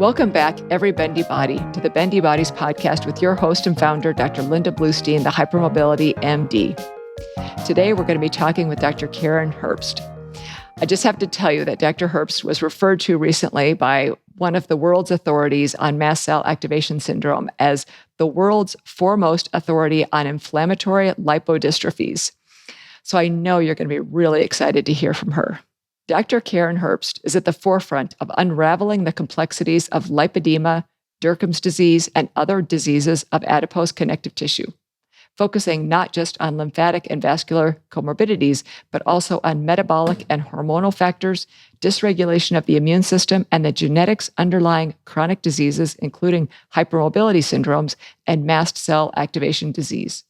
Welcome back, every Bendy Body, to the Bendy Bodies podcast with your host and founder, Dr. Linda Bluestein, the Hypermobility MD. Today, we're going to be talking with Dr. Karen Herbst. I just have to tell you that Dr. Herbst was referred to recently by one of the world's authorities on mast cell activation syndrome as the world's foremost authority on inflammatory lipodystrophies. So I know you're going to be really excited to hear from her. Dr. Karen Herbst is at the forefront of unraveling the complexities of lipedema, Dercum's disease, and other diseases of adipose connective tissue, focusing not just on lymphatic and vascular comorbidities, but also on metabolic and hormonal factors, dysregulation of the immune system, and the genetics underlying chronic diseases, including hypermobility syndromes and mast cell activation disease.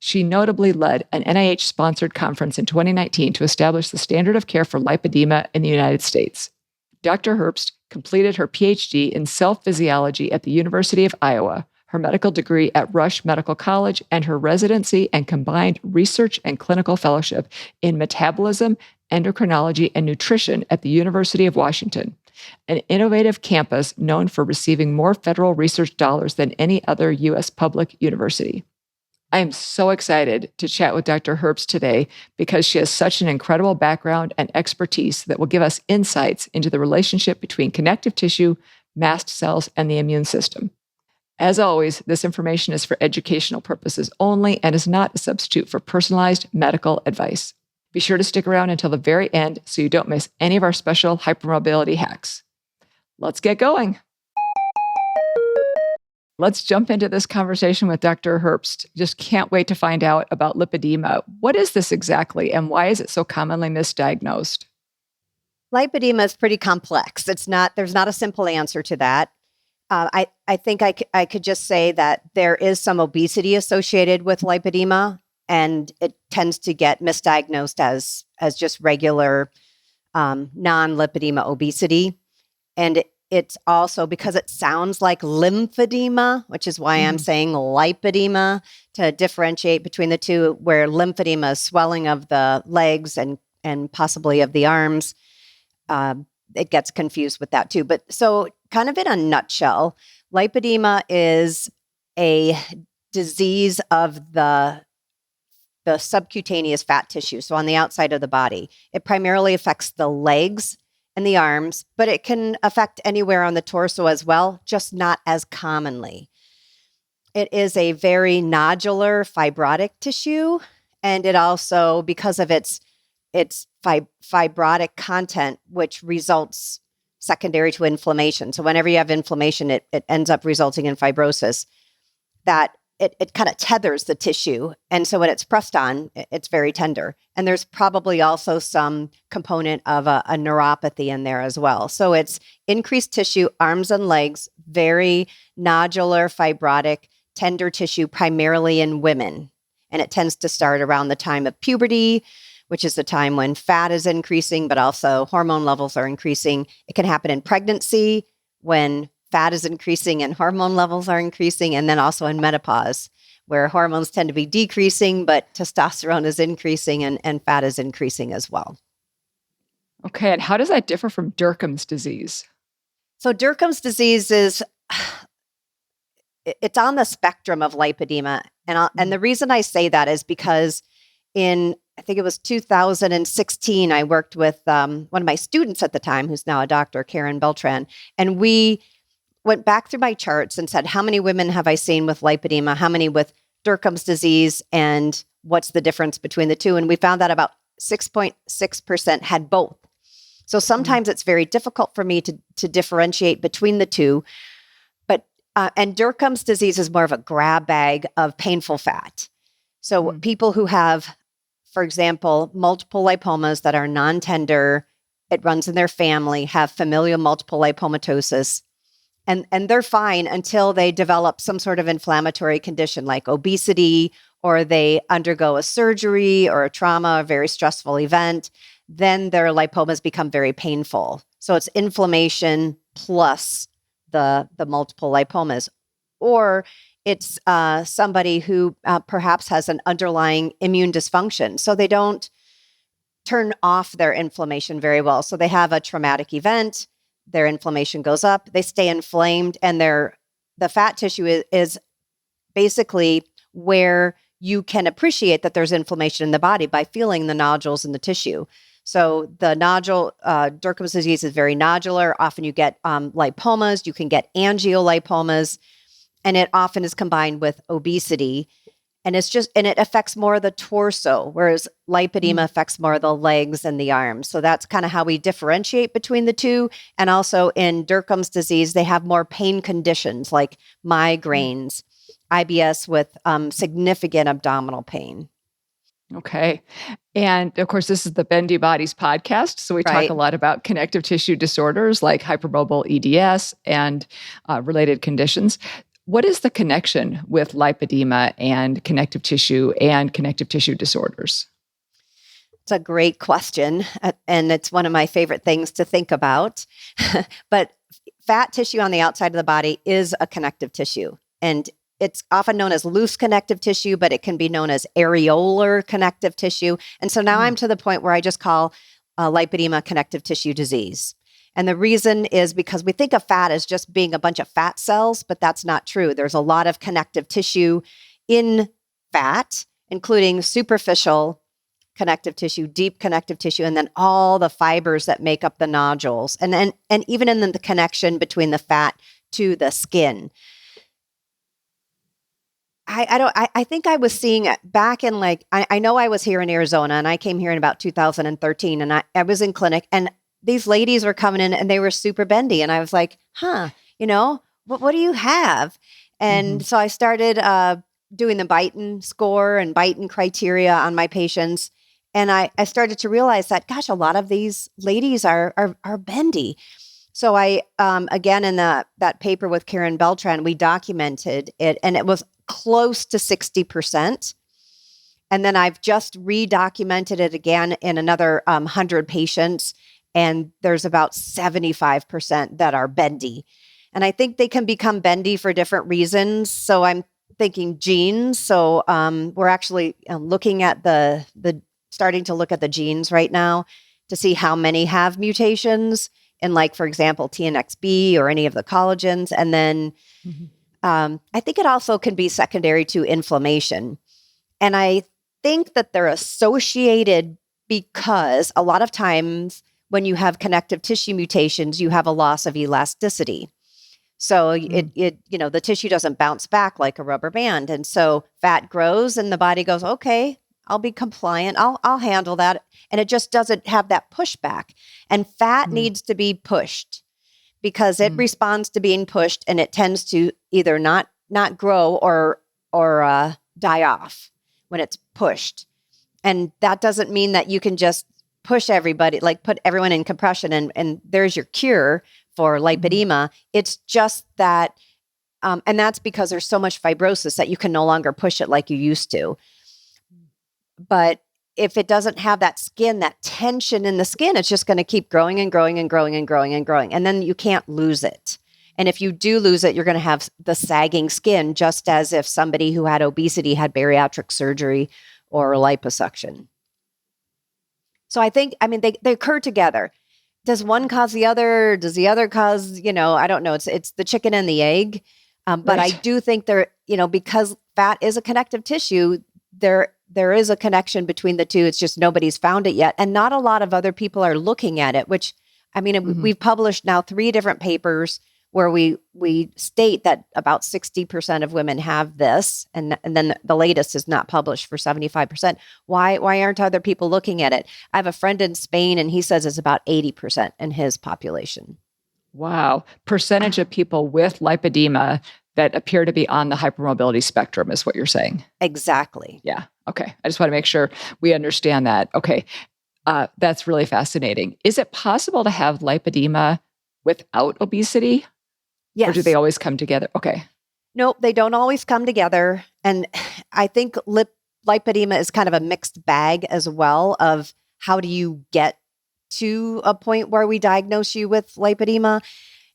She notably led an NIH-sponsored conference in 2019 to establish the standard of care for lipedema in the United States. Dr. Herbst completed her PhD in cell physiology at the University of Iowa, her medical degree at Rush Medical College, and her residency and combined research and clinical fellowship in metabolism, endocrinology, and nutrition at the University of Washington, an innovative campus known for receiving more federal research dollars than any other U.S. public university. I am so excited to chat with Dr. Herbst today because she has such an incredible background and expertise that will give us insights into the relationship between connective tissue, mast cells, and the immune system. As always, this information is for educational purposes only and is not a substitute for personalized medical advice. Be sure to stick around until the very end so you don't miss any of our special hypermobility hacks. Let's get going. Let's jump into this conversation with Dr. Herbst. Just can't wait to find out about lipedema. What is this exactly, and why is it so commonly misdiagnosed? Lipedema is pretty complex. There's not a simple answer to that. I think I could just say that there is some obesity associated with lipedema, and it tends to get misdiagnosed as just regular non-lipedema obesity. And it's also because it sounds like lymphedema, which is why I'm saying lipedema to differentiate between the two, where lymphedema is swelling of the legs and possibly of the arms. It gets confused with that too. But so kind of in a nutshell, lipedema is a disease of the subcutaneous fat tissue, so on the outside of the body. It primarily affects the legs and the arms, but it can affect anywhere on the torso as well, just not as commonly. It is a very nodular fibrotic tissue, and it also, because of its fibrotic content, which results secondary to inflammation. So whenever you have inflammation, it ends up resulting in fibrosis, that it kind of tethers the tissue. And so when it's pressed on, it's very tender. And there's probably also some component of a neuropathy in there as well. So it's increased tissue, arms and legs, very nodular, fibrotic, tender tissue, primarily in women. And it tends to start around the time of puberty, which is the time when fat is increasing, but also hormone levels are increasing. It can happen in pregnancy when fat is increasing and hormone levels are increasing, and then also in menopause, where hormones tend to be decreasing, but testosterone is increasing and fat is increasing as well. Okay, and how does that differ from Dercum's disease? So Dercum's disease it's on the spectrum of lipedema. And the reason I say that is because I think it was 2016, I worked with one of my students at the time, who's now a doctor, Karen Beltran, and we went back through my charts and said, how many women have I seen with lipedema? How many with Dercum's disease? And what's the difference between the two? And we found that about 6.6% had both. So sometimes it's very difficult for me to differentiate between the two. But and Dercum's disease is more of a grab bag of painful fat. So people who have, for example, multiple lipomas that are non-tender, it runs in their family, have familial multiple lipomatosis, and they're fine until they develop some sort of inflammatory condition like obesity, or they undergo a surgery or a trauma, a very stressful event. Then their lipomas become very painful. So it's inflammation plus the multiple lipomas. Or it's somebody who perhaps has an underlying immune dysfunction. So they don't turn off their inflammation very well. So they have a traumatic event. their inflammation goes up, they stay inflamed, and the fat tissue is basically where you can appreciate that there's inflammation in the body by feeling the nodules in the tissue. So the nodule, Dercum's disease is very nodular. Often you get lipomas, you can get angiolipomas, and it often is combined with obesity. And it affects more of the torso, whereas lipedema affects more of the legs and the arms. So that's kind of how we differentiate between the two. And also in Dercum's disease, they have more pain conditions like migraines, IBS with significant abdominal pain. Okay. And of course, this is the Bendy Bodies podcast. So we talk a lot about connective tissue disorders like hypermobile EDS and related conditions. What is the connection with lipedema and connective tissue disorders? It's a great question. And it's one of my favorite things to think about. But fat tissue on the outside of the body is a connective tissue. And it's often known as loose connective tissue, but it can be known as areolar connective tissue. And so now I'm to the point where I just call lipedema connective tissue disease. And the reason is because we think of fat as just being a bunch of fat cells, but that's not true. There's a lot of connective tissue in fat, including superficial connective tissue, deep connective tissue, and then all the fibers that make up the nodules. And even in the connection between the fat to the skin. I think I was seeing it back in I know I was here in Arizona and I came here in about 2013 and I was in clinic and these ladies were coming in and they were super bendy. And I was like, what do you have? And so I started doing the Beighton score and Beighton criteria on my patients. And I started to realize that, gosh, a lot of these ladies are bendy. So I, again, in that paper with Karen Beltran, we documented it and it was close to 60%. And then I've just redocumented it again in another 100 patients. And there's about 75% that are bendy. And I think they can become bendy for different reasons. So I'm thinking genes. So we're actually looking at starting to look at the genes right now to see how many have mutations in for example, TNXB or any of the collagens. And then I think it also can be secondary to inflammation. And I think that they're associated because a lot of times when you have connective tissue mutations, you have a loss of elasticity. So the tissue doesn't bounce back like a rubber band. And so fat grows and the body goes, okay, I'll be compliant. I'll handle that. And it just doesn't have that pushback. And fat needs to be pushed because it responds to being pushed and it tends to either not grow or die off when it's pushed. And that doesn't mean that you can just push everybody, put everyone in compression and there's your cure for lipedema. It's just that, and that's because there's so much fibrosis that you can no longer push it like you used to. But if it doesn't have that skin, that tension in the skin, it's just going to keep growing and growing and growing and growing and growing. And then you can't lose it. And if you do lose it, you're going to have the sagging skin, just as if somebody who had obesity had bariatric surgery or liposuction. So I think, they occur together. Does one cause the other? Does the other cause, I don't know. It's the chicken and the egg. But I do think because fat is a connective tissue, there is a connection between the two. It's just nobody's found it yet. And not a lot of other people are looking at it, which, we've published now 3 different papers where we state that about 60% of women have this. And then the latest is not published for 75%. Why aren't other people looking at it? I have a friend in Spain and he says it's about 80% in his population. Wow. Percentage of people with lipedema that appear to be on the hypermobility spectrum is what you're saying. Exactly. Yeah. Okay. I just want to make sure we understand that. Okay. That's really fascinating. Is it possible to have lipedema without obesity? Yes. Or do they always come together? Okay. Nope, they don't always come together. And I think lipedema is kind of a mixed bag as well of how do you get to a point where we diagnose you with lipedema.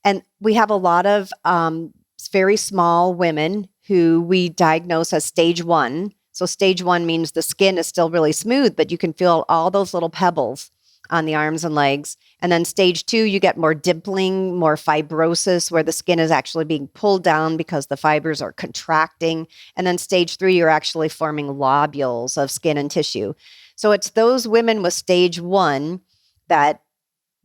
And we have a lot of very small women who we diagnose as stage 1. So stage 1 means the skin is still really smooth, but you can feel all those little pebbles on the arms and legs. And then stage 2, you get more dimpling, more fibrosis, where the skin is actually being pulled down because the fibers are contracting. And then stage 3, you're actually forming lobules of skin and tissue. So it's those women with stage 1 that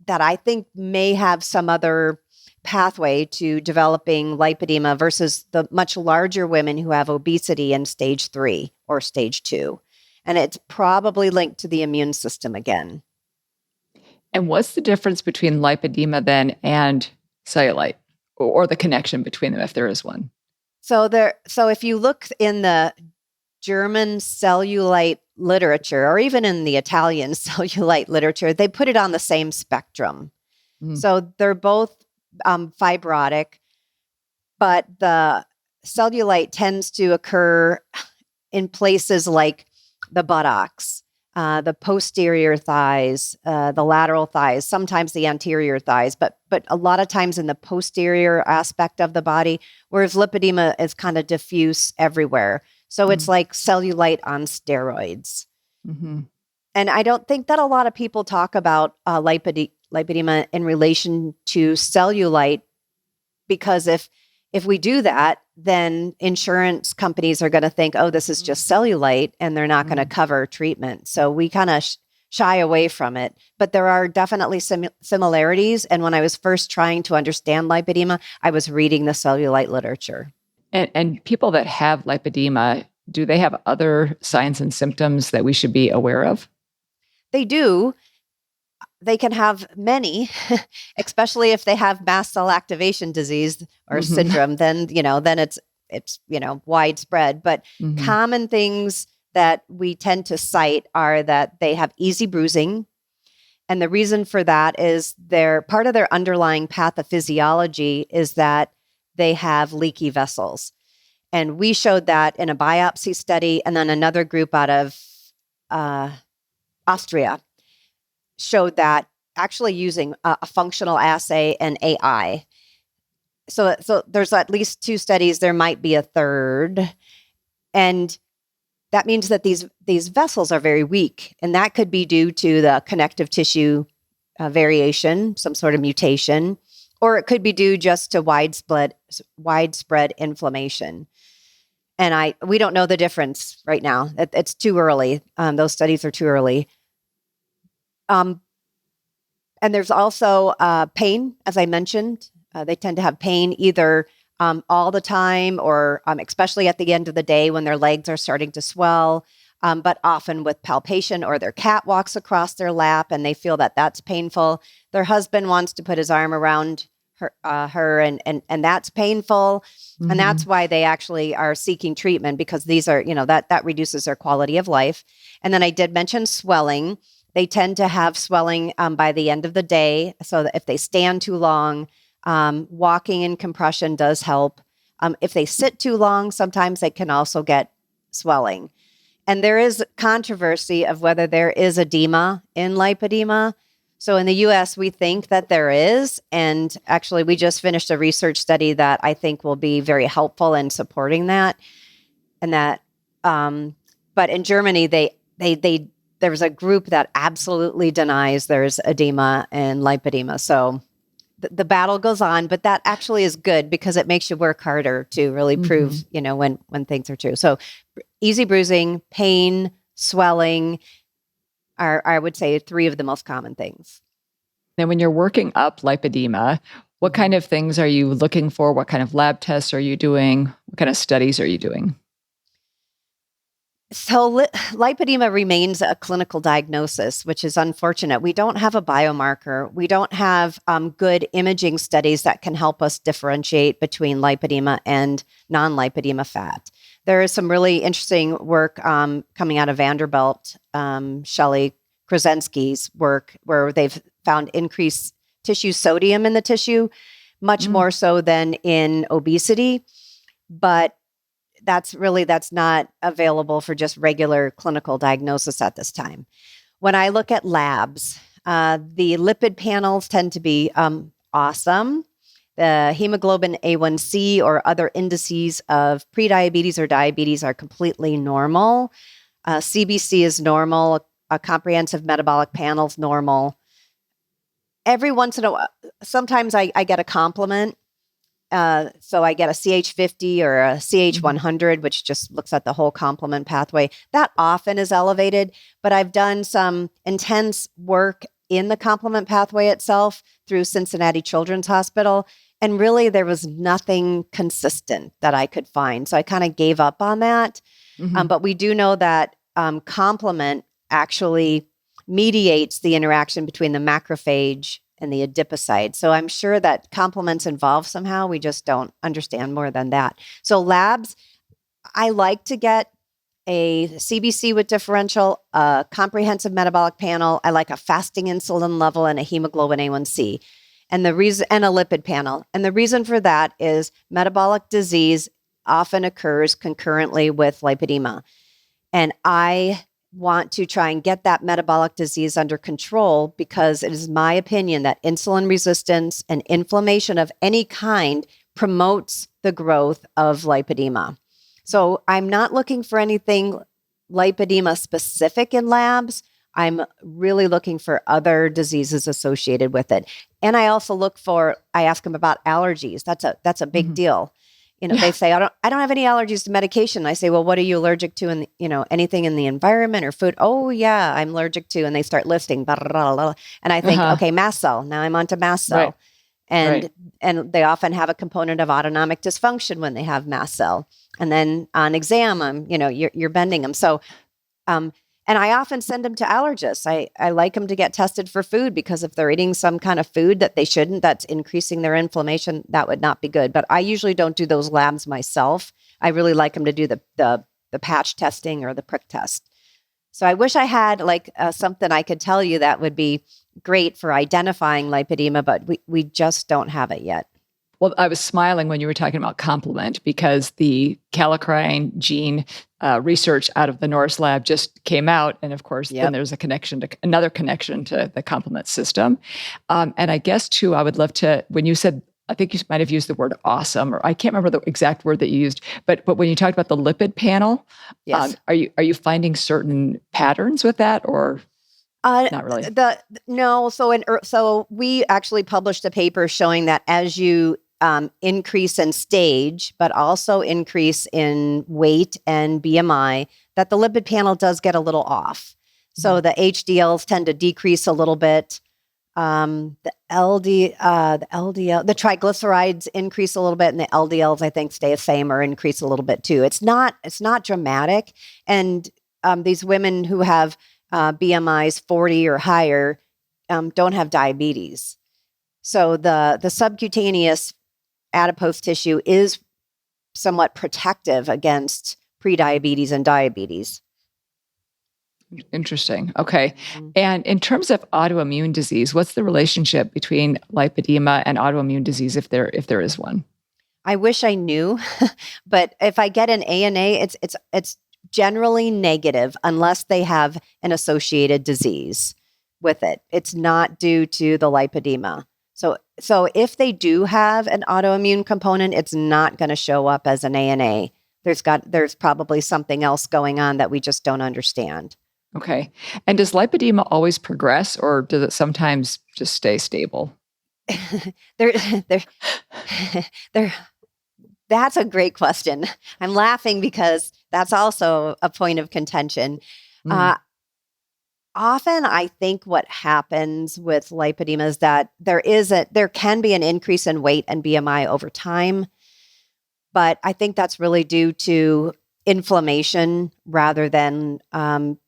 I think may have some other pathway to developing lipedema versus the much larger women who have obesity in stage 3 or stage 2. And it's probably linked to the immune system again. And what's the difference between lipedema then and cellulite, or the connection between them if there is one? So if you look in the German cellulite literature, or even in the Italian cellulite literature, they put it on the same spectrum. So they're both fibrotic, but the cellulite tends to occur in places like the buttocks, the posterior thighs, the lateral thighs, sometimes the anterior thighs, but a lot of times in the posterior aspect of the body, whereas lipedema is kind of diffuse everywhere. So it's like cellulite on steroids. Mm-hmm. And I don't think that a lot of people talk about lipedema in relation to cellulite, because if we do that, then insurance companies are going to think, oh, this is just cellulite, and they're not going to cover treatment. So we kind of shy away from it. But there are definitely similarities. And when I was first trying to understand lipedema, I was reading the cellulite literature. And people that have lipedema, do they have other signs and symptoms that we should be aware of? They do. They can have many, especially if they have mast cell activation disease or syndrome, then it's widespread. But common things that we tend to cite are that they have easy bruising. And the reason for that is part of their underlying pathophysiology is that they have leaky vessels. And we showed that in a biopsy study, and then another group out of Austria showed that actually using a functional assay and AI. So there's at least 2 studies. There might be a third. And that means that these vessels are very weak. And that could be due to the connective tissue variation, some sort of mutation, or it could be due just to widespread inflammation. And we don't know the difference right now. It's too early. Those studies are too early. And there's also pain, as I mentioned. They tend to have pain either all the time or especially at the end of the day when their legs are starting to swell, but often with palpation, or their cat walks across their lap and they feel that that's painful. Their husband wants to put his arm around her and that's painful. And that's why they actually are seeking treatment, because these are, that reduces their quality of life. And then I did mention swelling. They tend to have swelling by the end of the day. So that if they stand too long, walking in compression does help. If they sit too long, sometimes they can also get swelling. And there is controversy of whether there is edema in lipedema. So in the US, we think that there is. And actually, we just finished a research study that I think will be very helpful in supporting that. And that, but in Germany, there was a group that absolutely denies there's edema and lipedema. So the battle goes on, but that actually is good because it makes you work harder to really prove, when things are true. So easy bruising, pain, swelling are, I would say, 3 of the most common things. Now, when you're working up lipedema, what kind of things are you looking for? What kind of lab tests are you doing? What kind of studies are you doing? So lipedema remains a clinical diagnosis, which is unfortunate. We don't have a biomarker. We don't have good imaging studies that can help us differentiate between lipedema and non-lipedema fat. There is some really interesting work coming out of Vanderbilt, Shelley Krasinski's work, where they've found increased tissue sodium in the tissue, much more so than in obesity. But that's not available for just regular clinical diagnosis at this time. When I look at labs, the lipid panels tend to be awesome. The hemoglobin A1C or other indices of prediabetes or diabetes are completely normal. CBC is normal. a comprehensive metabolic panel's normal. Every once in a while, sometimes I get a compliment. So I get a CH50 or a CH100, which just looks at the whole complement pathway. That often is elevated, but I've done some intense work in the complement pathway itself through Cincinnati Children's Hospital. And really, there was nothing consistent that I could find. So I kind of gave up on that. But we do know that complement actually mediates the interaction between the macrophage and the adipocyte. So I'm sure that complement's involved somehow. We just don't understand more than that. So labs, I like to get a CBC with differential, a comprehensive metabolic panel. I like a fasting insulin level and a hemoglobin A1C. And the reason, and a lipid panel. And the reason for that is metabolic disease often occurs concurrently with lipedema. And I want to try and get that metabolic disease under control because it is my opinion that insulin resistance and inflammation of any kind promotes the growth of lipedema. So I'm not looking for anything lipedema specific in labs. I'm really looking for other diseases associated with it. And I also I ask them about allergies. That's a big deal. They say, I don't have any allergies to medication. I say, well, what are you allergic to? And, anything in the environment or food? Oh yeah, I'm allergic to. And they start listing, blah, blah, blah. And I think, okay, mast cell. Now I'm onto mast cell. Right. And they often have a component of autonomic dysfunction when they have mast cell. And then on exam, you're bending them. So, and I often send them to allergists. I like them to get tested for food because if they're eating some kind of food that they shouldn't, that's increasing their inflammation, that would not be good. But I usually don't do those labs myself. I really like them to do the patch testing or the prick test. So I wish I had something I could tell you that would be great for identifying lipedema, but we just don't have it yet. Well, I was smiling when you were talking about complement because the kallikrein gene research out of the Norris lab just came out. And of course, then there's another connection to the complement system. And I guess too, I would love to, when you said, I think you might have used the word awesome, or I can't remember the exact word that you used, but when you talked about the lipid panel, are you finding certain patterns with that or? Not really. No. So we actually published a paper showing that as you increase in stage, but also increase in weight and BMI, that the lipid panel does get a little off. So the HDLs tend to decrease a little bit. The triglycerides increase a little bit, and the LDLs I think stay the same or increase a little bit too. It's not dramatic. And these women who have BMIs 40 or higher don't have diabetes. So the subcutaneous adipose tissue is somewhat protective against prediabetes and diabetes. Interesting. Okay. And in terms of autoimmune disease, what's the relationship between lipedema and autoimmune disease if there is one? I wish I knew, but if I get an ANA, it's generally negative unless they have an associated disease with it. It's not due to the lipedema. So if they do have an autoimmune component, it's not going to show up as an ANA. There's probably something else going on that we just don't understand. Okay. And does lipedema always progress or does it sometimes just stay stable? That's a great question. I'm laughing because that's also a point of contention. Often I think what happens with lipedema is that there can be an increase in weight and BMI over time, but I think that's really due to inflammation rather than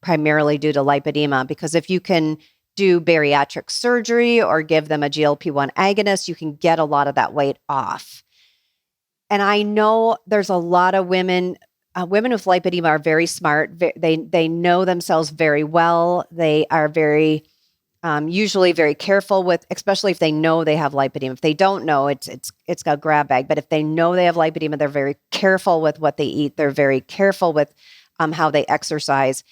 primarily due to lipedema, because if you can do bariatric surgery or give them a GLP-1 agonist, you can get a lot of that weight off. And I know there's a lot of women with lipedema are very smart. They know themselves very well. They are very usually very careful with, especially if they know they have lipedema. If they don't know, it's a grab bag. But if they know they have lipedema, they're very careful with what they eat. They're very careful with how they exercise.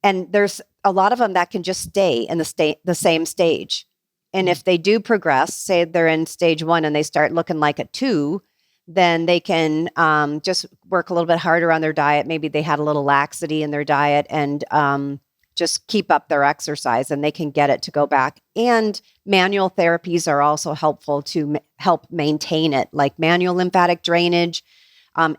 And there's a lot of them that can just stay in the same stage. And if they do progress, say they're in stage 1 and they start looking like a 2, then they can just work a little bit harder on their diet. Maybe they had a little laxity in their diet and just keep up their exercise and they can get it to go back. And manual therapies are also helpful to help maintain it, like manual lymphatic drainage,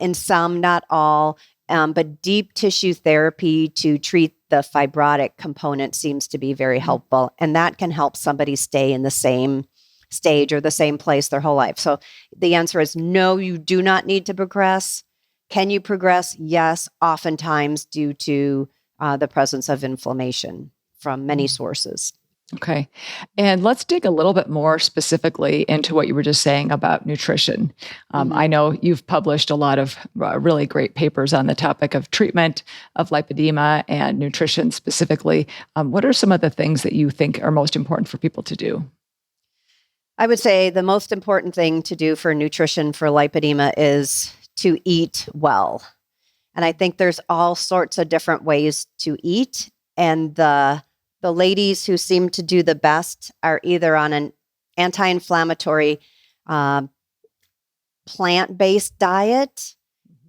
in some, not all, but deep tissue therapy to treat the fibrotic component seems to be very helpful. And that can help somebody stay in the same stage or the same place their whole life. So the answer is no, you do not need to progress. Can you progress? Yes, oftentimes due to the presence of inflammation from many sources. Okay. And let's dig a little bit more specifically into what you were just saying about nutrition. I know you've published a lot of really great papers on the topic of treatment of lipedema and nutrition specifically. What are some of the things that you think are most important for people to do? I would say the most important thing to do for nutrition for lipedema is to eat well. And I think there's all sorts of different ways to eat. And the ladies who seem to do the best are either on an anti-inflammatory plant-based diet.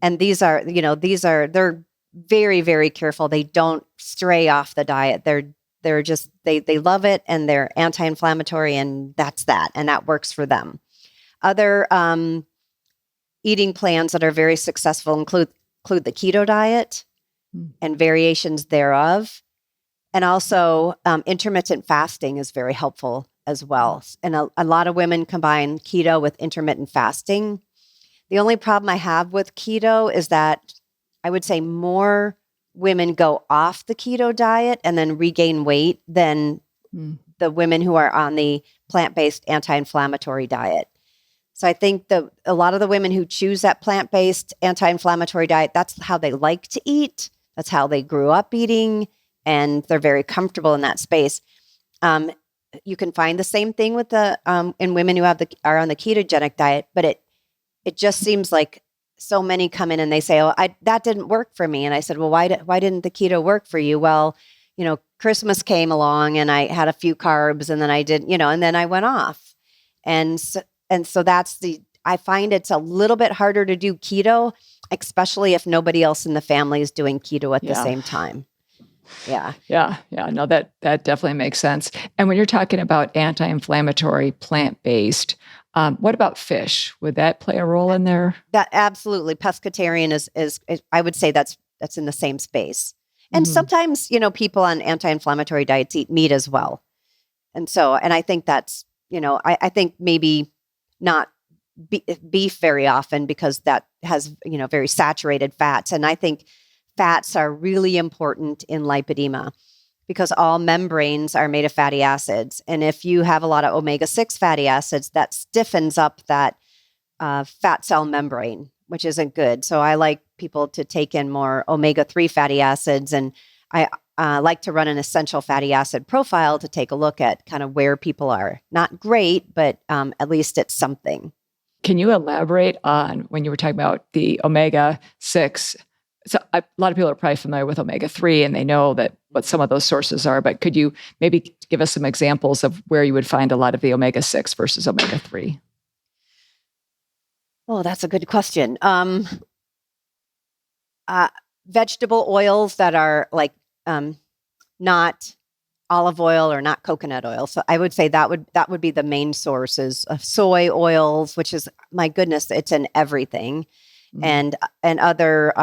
And they're very, very careful. They don't stray off the diet. They're just, they love it and they're anti-inflammatory and that's that. And that works for them. Other eating plans that are very successful include the keto diet and variations thereof. And also intermittent fasting is very helpful as well. And a lot of women combine keto with intermittent fasting. The only problem I have with keto is that I would say more women go off the keto diet and then regain weight than the women who are on the plant-based anti-inflammatory diet. So I think a lot of the women who choose that plant-based anti-inflammatory diet, that's how they like to eat. That's how they grew up eating, and they're very comfortable in that space. You can find the same thing with in women who are on the ketogenic diet, but it just seems like so many come in and they say, "Oh, that didn't work for me." And I said, "Well, why didn't the keto work for you?" Well, Christmas came along and I had a few carbs, and then I did, and then I went off, and so I find it's a little bit harder to do keto, especially if nobody else in the family is doing keto at the same time. Yeah. No, that definitely makes sense. And when you're talking about anti-inflammatory plant-based, what about fish? Would that play a role in there? That absolutely. Pescatarian is I would say that's in the same space. And sometimes, people on anti-inflammatory diets eat meat as well. And I think that's, I think maybe not beef very often because that has, very saturated fats. And I think fats are really important in lipedema because all membranes are made of fatty acids. And if you have a lot of omega-6 fatty acids, that stiffens up that fat cell membrane, which isn't good. So I like people to take in more omega-3 fatty acids. And I like to run an essential fatty acid profile to take a look at kind of where people are. Not great, but at least it's something. Can you elaborate on when you were talking about the omega-6? So a lot of people are probably familiar with omega-3 and they know what some of those sources are, but could you maybe give us some examples of where you would find a lot of the omega-6 versus omega-3? Oh, that's a good question. Vegetable oils that are like not olive oil or not coconut oil. So I would say that would be the main sources of soy oils, which is, my goodness, it's in everything. And other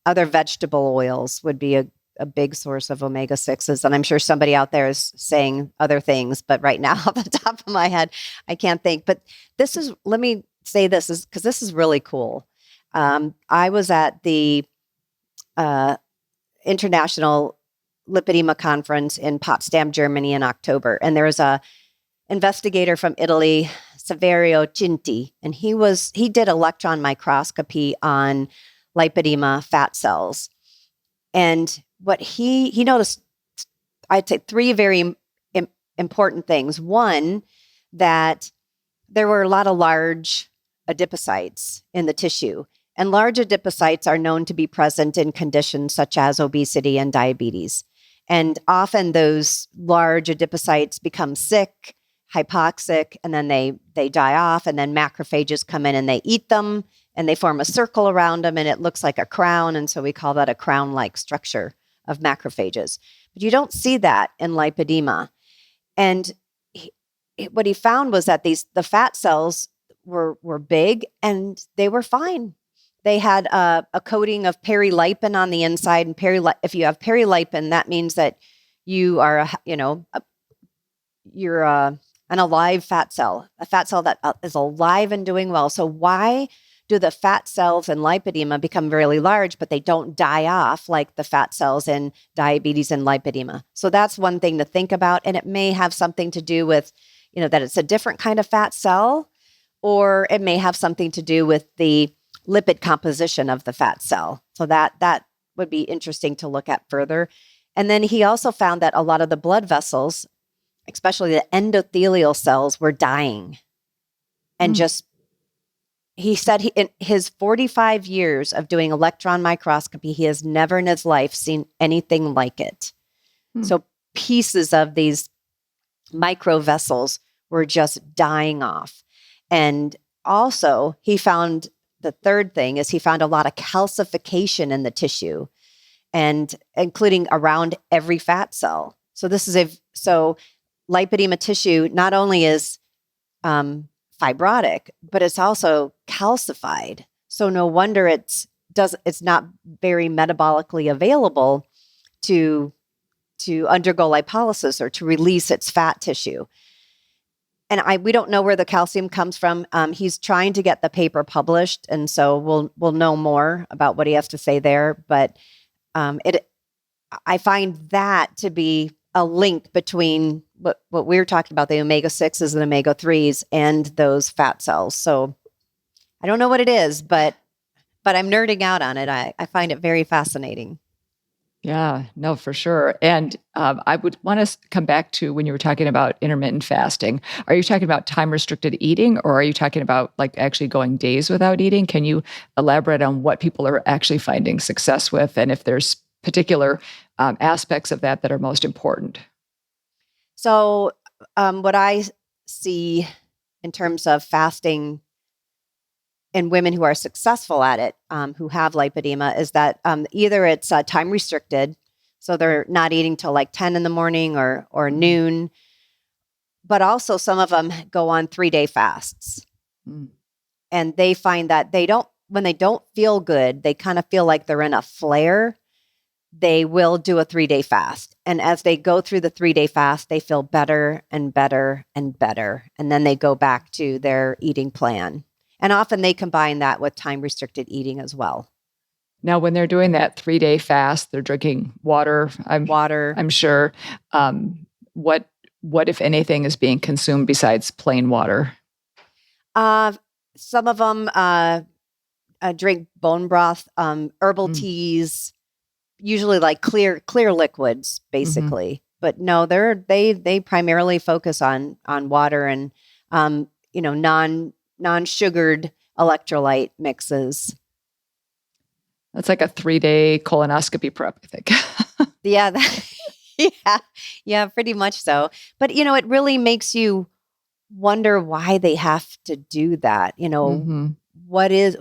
vegetable oils would be a big source of omega-6s. And I'm sure somebody out there is saying other things, but right now off the top of my head, I can't think. But let me say this is because this is really cool. I was at the International Lipedema Conference in Potsdam, Germany in October. And there was a investigator from Italy, Saverio Cinti, and he did electron microscopy on lipedema fat cells. And what he noticed, I'd say 3 very important things. One, that there were a lot of large adipocytes in the tissue. And large adipocytes are known to be present in conditions such as obesity and diabetes. And often those large adipocytes become sick, hypoxic, and then they die off, and then macrophages come in and they eat them, and they form a circle around them, and it looks like a crown, and so we call that a crown-like structure of macrophages. But you don't see that in lipedema. And what he found was that the fat cells were big and they were fine. They had a coating of perilipin on the inside, and if you have perilipin, that means that you are, you're an alive fat cell, a fat cell that is alive and doing well. So why do the fat cells in lipedema become really large, but they don't die off like the fat cells in diabetes and lipedema? So that's one thing to think about. And it may have something to do with, that it's a different kind of fat cell, or it may have something to do with the lipid composition of the fat cell. So that would be interesting to look at further. And then he also found that a lot of the blood vessels, especially the endothelial cells, were dying. And he said in his 45 years of doing electron microscopy, he has never in his life seen anything like it. So pieces of these microvessels were just dying off. And also he found, the third thing is he found a lot of calcification in the tissue, and including around every fat cell. So lipedema tissue not only is fibrotic, but it's also calcified. So no wonder it's not very metabolically available to undergo lipolysis or to release its fat tissue. And we don't know where the calcium comes from. He's trying to get the paper published, and so we'll know more about what he has to say there. But I find that to be a link between what we were talking about, the omega-6s and omega-3s, and those fat cells. So I don't know what it is, but I'm nerding out on it. I find it very fascinating. Yeah, no, for sure. And I would want to come back to when you were talking about intermittent fasting. Are you talking about time-restricted eating, or are you talking about like actually going days without eating? Can you elaborate on what people are actually finding success with, and if there's particular aspects of that are most important? So what I see in terms of fasting in women who are successful at it, who have lipedema, is that either it's time restricted, so they're not eating till like 10 in the morning or noon, but also some of them go on 3-day fasts. And they find that when they don't feel good, they kind of feel like they're in a flare, they will do a 3-day fast. And as they go through the 3-day fast, they feel better and better and better. And then they go back to their eating plan. And often they combine that with time-restricted eating as well. Now, when they're doing that 3-day fast, they're drinking water. I'm sure. What, if anything, is being consumed besides plain water? Some of them drink bone broth, herbal teas, usually like clear liquids, basically. But no, they primarily focus on water and non-sugared electrolyte mixes. That's like a 3-day colonoscopy prep, I think. Yeah, pretty much so. But it really makes you wonder why they have to do that. What is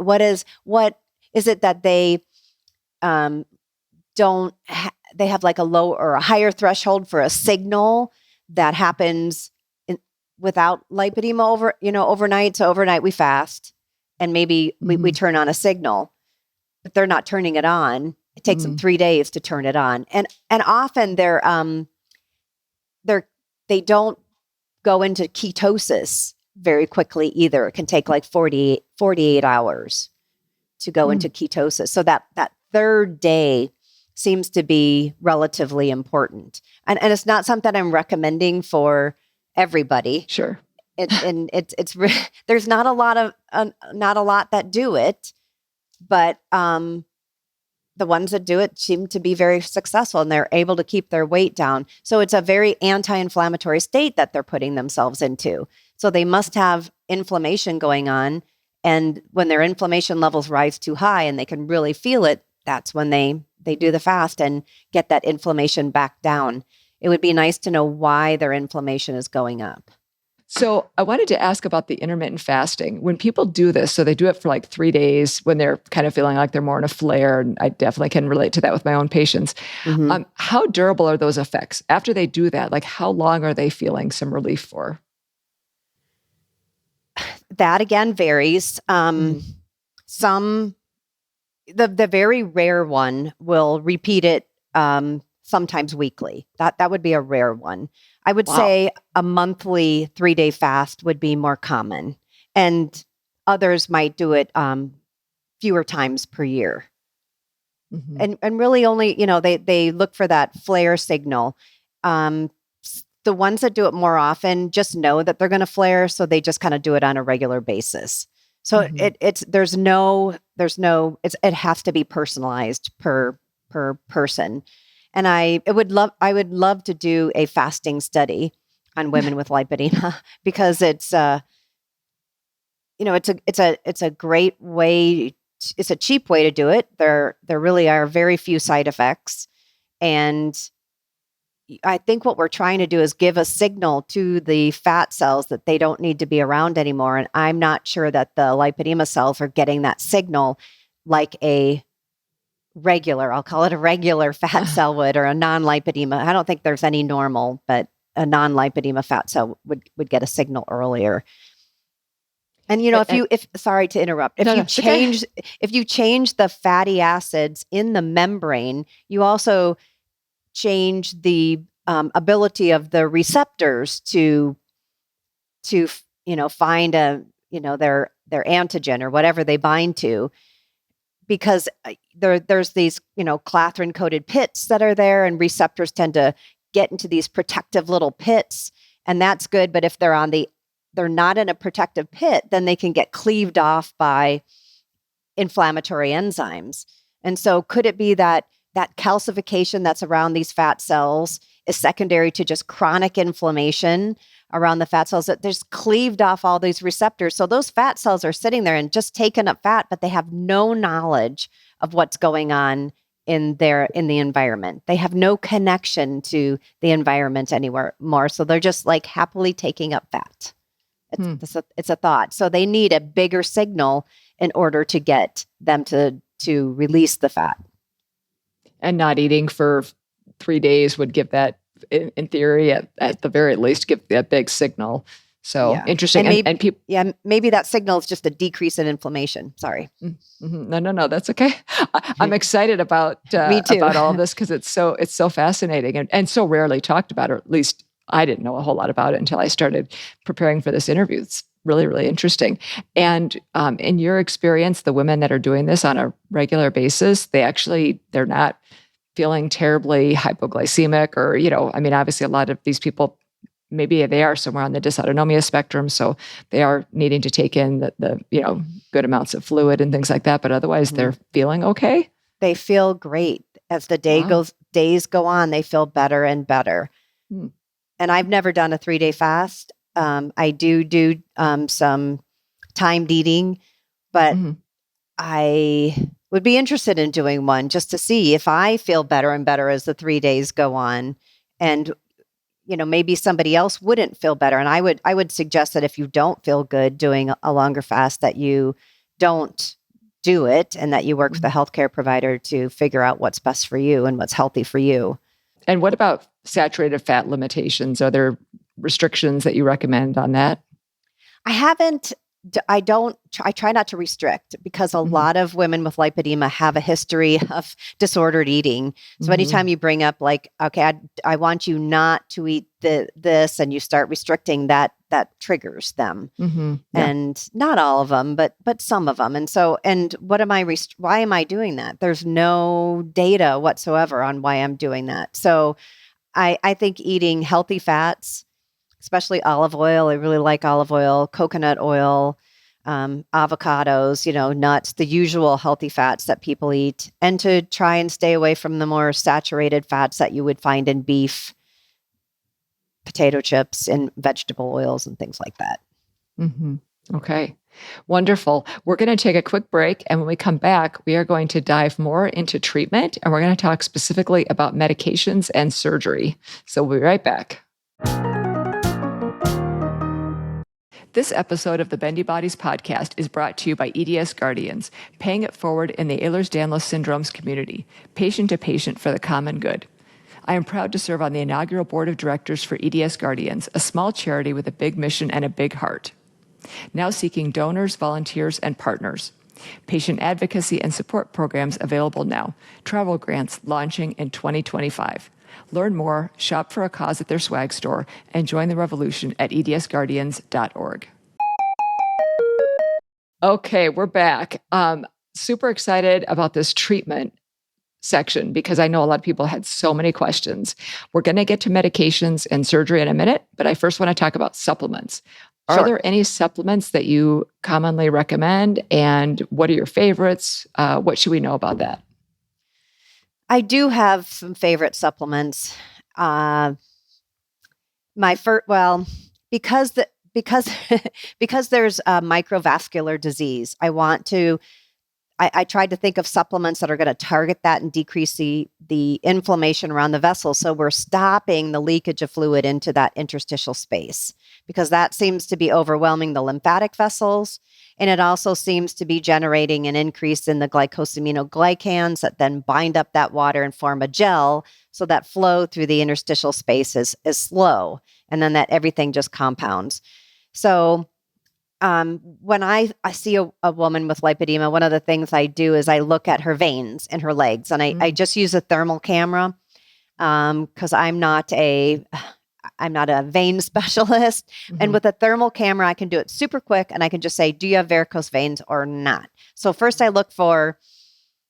it that they they have like a low or a higher threshold for a signal that happens without lipedema overnight. So overnight we fast and maybe we turn on a signal, but they're not turning it on. It takes them 3 days to turn it on. And often they don't go into ketosis very quickly either. It can take like 48 hours to go into ketosis. So that third day seems to be relatively important. And it's not something I'm recommending for everybody. Sure. There's not a lot that do it, but the ones that do it seem to be very successful, and they're able to keep their weight down. So it's a very anti-inflammatory state that they're putting themselves into. So they must have inflammation going on. And when their inflammation levels rise too high and they can really feel it, that's when they do the fast and get that inflammation back down. It would be nice to know why their inflammation is going up. So I wanted to ask about the intermittent fasting. When people do this, so they do it for like 3 days when they're kind of feeling like they're more in a flare, and I definitely can relate to that with my own patients. How durable are those effects? After they do that, like how long are they feeling some relief for? That again varies. The very rare one will repeat it sometimes weekly. That would be a rare one. I would say a monthly 3-day fast would be more common, and others might do it fewer times per year. And really only, they look for that flare signal. The ones that do it more often just know that they're going to flare, so they just kind of do it on a regular basis. So it has to be personalized per person. And I would love to do a fasting study on women with lipedema, because it's a great way. It's a cheap way to do it. There really are very few side effects, and I think what we're trying to do is give a signal to the fat cells that they don't need to be around anymore. And I'm not sure that the lipedema cells are getting that signal like I'll call it a regular fat cell would, or a non-lipedema. I don't think there's any normal, but a non-lipedema fat cell would get a signal earlier. And sorry to interrupt, if you change the fatty acids in the membrane, you also change the ability of the receptors to find their antigen or whatever they bind to, because there's these clathrin coated pits that are there, and receptors tend to get into these protective little pits, and that's good. But if they're not in a protective pit, then they can get cleaved off by inflammatory enzymes. And so could it be that calcification that's around these fat cells is secondary to just chronic inflammation around the fat cells, that there's cleaved off all these receptors? So those fat cells are sitting there and just taking up fat, but they have no knowledge of what's going on in the environment. They have no connection to the environment anywhere more. So they're just like happily taking up fat. It's a thought. So they need a bigger signal in order to get them to release the fat. And not eating for 3 days would give that, in theory, at the very least, give that big signal. So interesting. And maybe that signal is just a decrease in inflammation. Sorry. No, that's okay. I'm excited about Me too. about all of this, because it's so fascinating and so rarely talked about, or at least I didn't know a whole lot about it until I started preparing for this interview. It's really, really interesting. And in your experience, the women that are doing this on a regular basis, they're not feeling terribly hypoglycemic, or, obviously a lot of these people, maybe they are somewhere on the dysautonomia spectrum, so they are needing to take in the good amounts of fluid and things like that, but otherwise they're feeling okay. They feel great. As the days go on, they feel better and better. And I've never done a 3-day fast. I do some timed eating, but I would be interested in doing one just to see if I feel better and better as the 3 days go on. And, maybe somebody else wouldn't feel better. And I would suggest that if you don't feel good doing a longer fast, that you don't do it, and that you work with a healthcare provider to figure out what's best for you and what's healthy for you. And what about saturated fat limitations? Are there restrictions that you recommend on that? I try not to restrict, because a lot of women with lipedema have a history of disordered eating. So anytime you bring up like, okay, I want you not to eat this, and you start restricting, that triggers them. And not all of them, but some of them. And so, why am I doing that? There's no data whatsoever on why I'm doing that. So I think eating healthy fats, especially olive oil. I really like olive oil, coconut oil, avocados, nuts, the usual healthy fats that people eat, and to try and stay away from the more saturated fats that you would find in beef, potato chips, and vegetable oils and things like that. Okay. Wonderful. We're going to take a quick break. And when we come back, we are going to dive more into treatment, and we're going to talk specifically about medications and surgery. So we'll be right back. This episode of the Bendy Bodies podcast is brought to you by EDS Guardians, paying it forward in the Ehlers-Danlos syndromes community, patient to patient for the common good. I am proud to serve on the inaugural board of directors for EDS Guardians, a small charity with a big mission and a big heart. Now seeking donors, volunteers, and partners. Patient advocacy and support programs available now. Travel grants launching in 2025. Learn more, shop for a cause at their swag store, and join the revolution at edsguardians.org. Okay, we're back. Super excited about this treatment section because I know a lot of people had so many questions. We're going to get to medications and surgery in a minute, but I first want to talk about supplements. Are there any supplements that you commonly recommend, and what are your favorites? What should we know about that? I do have some favorite supplements. Because because there's a microvascular disease, I tried to think of supplements that are going to target that and decrease the inflammation around the vessel. So we're stopping the leakage of fluid into that interstitial space, because that seems to be overwhelming the lymphatic vessels. And it also seems to be generating an increase in the glycosaminoglycans that then bind up that water and form a gel, so that flow through the interstitial space is slow. And then that everything just compounds. So when I see a woman with lipedema, one of the things I do is I look at her veins in her legs, and I just use a thermal camera because I'm not a vein specialist. Mm-hmm. And with a thermal camera, I can do it super quick, and I can just say, do you have varicose veins or not? So first I look for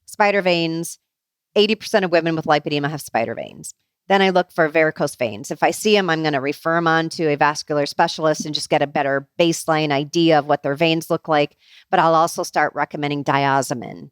spider veins. 80% of women with lipedema have spider veins. Then I look for varicose veins. If I see them, I'm going to refer them on to a vascular specialist and just get a better baseline idea of what their veins look like. But I'll also start recommending diazomin.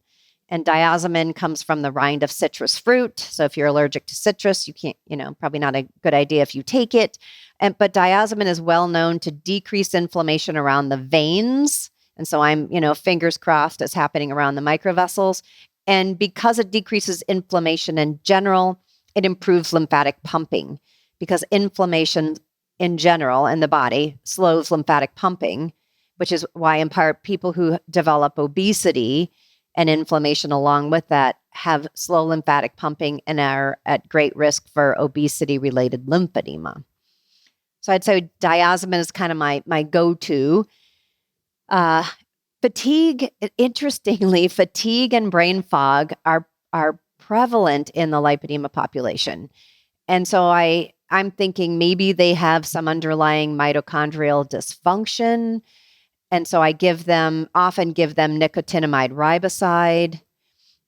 And diazomin comes from the rind of citrus fruit. So if you're allergic to citrus, you can't, probably not a good idea if you take it. But diazomin is well known to decrease inflammation around the veins. And so I'm, fingers crossed it's happening around the microvessels. And because it decreases inflammation in general, it improves lymphatic pumping, because inflammation in general in the body slows lymphatic pumping, which is why in part people who develop obesity and inflammation along with that have slow lymphatic pumping and are at great risk for obesity-related lymphedema. So I'd say diazomin is kind of my go-to. Interestingly, fatigue and brain fog are prevalent in the lipedema population. And so I'm thinking maybe they have some underlying mitochondrial dysfunction. And so I often give them nicotinamide riboside,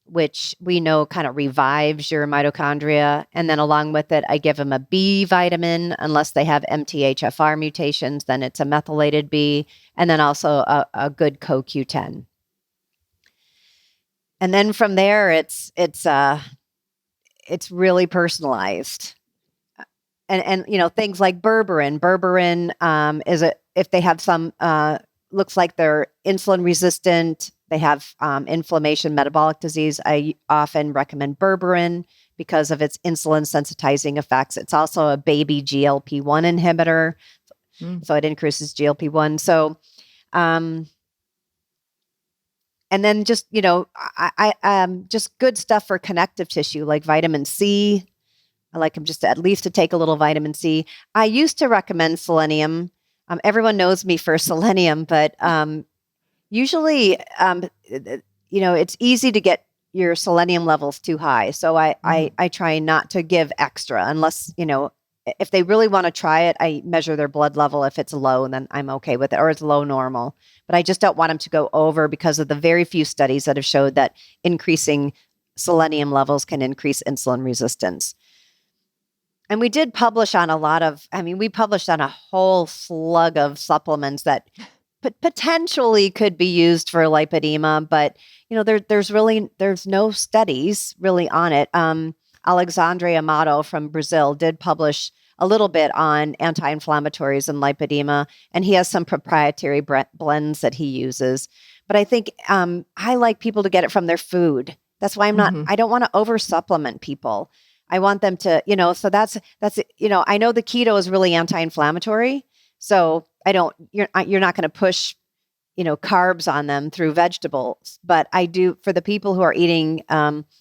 which we know kind of revives your mitochondria. And then along with it, I give them a B vitamin, unless they have MTHFR mutations, then it's a methylated B, and then also a good CoQ10. And then from there, it's really personalized, and things like berberine. Berberine if they have some looks like they're insulin resistant, they have inflammation, metabolic disease. I often recommend berberine because of its insulin sensitizing effects. It's also a baby GLP-1 inhibitor, so it increases GLP-1. So. And then just, I just good stuff for connective tissue, like vitamin C. I like them just at least to take a little vitamin C. I used to recommend selenium. Everyone knows me for selenium, but usually, it's easy to get your selenium levels too high. So I try not to give extra unless, if they really want to try it, I measure their blood level. If it's low, then I'm okay with it, or it's low normal. But I just don't want them to go over, because of the very few studies that have showed that increasing selenium levels can increase insulin resistance. And we did publish on we published on a whole slug of supplements that potentially could be used for lipedema, but there's no studies really on it. Alexandre Amato from Brazil did publish a little bit on anti-inflammatories and lipedema, and he has some proprietary blends that he uses. But I think I like people to get it from their food. That's why I don't want to over supplement people. I want them to, so that's I know the keto is really anti-inflammatory. So you're not going to push, carbs on them through vegetables, but I do for the people who are eating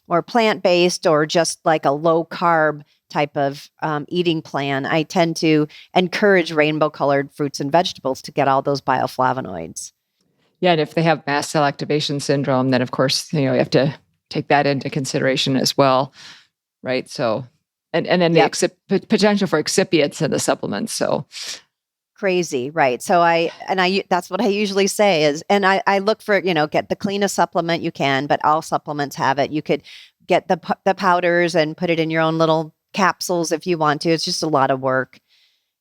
more plant-based or just like a low carb type of eating plan. I tend to encourage rainbow colored fruits and vegetables to get all those bioflavonoids. Yeah, and if they have mast cell activation syndrome, then of course, you have to take that into consideration as well, right? So, and then the potential for excipients in the supplements. So crazy, right? So that's what I usually say is, and I look for, get the cleanest supplement you can, but all supplements have it. You could get the powders and put it in your own little capsules if you want to. It's just a lot of work.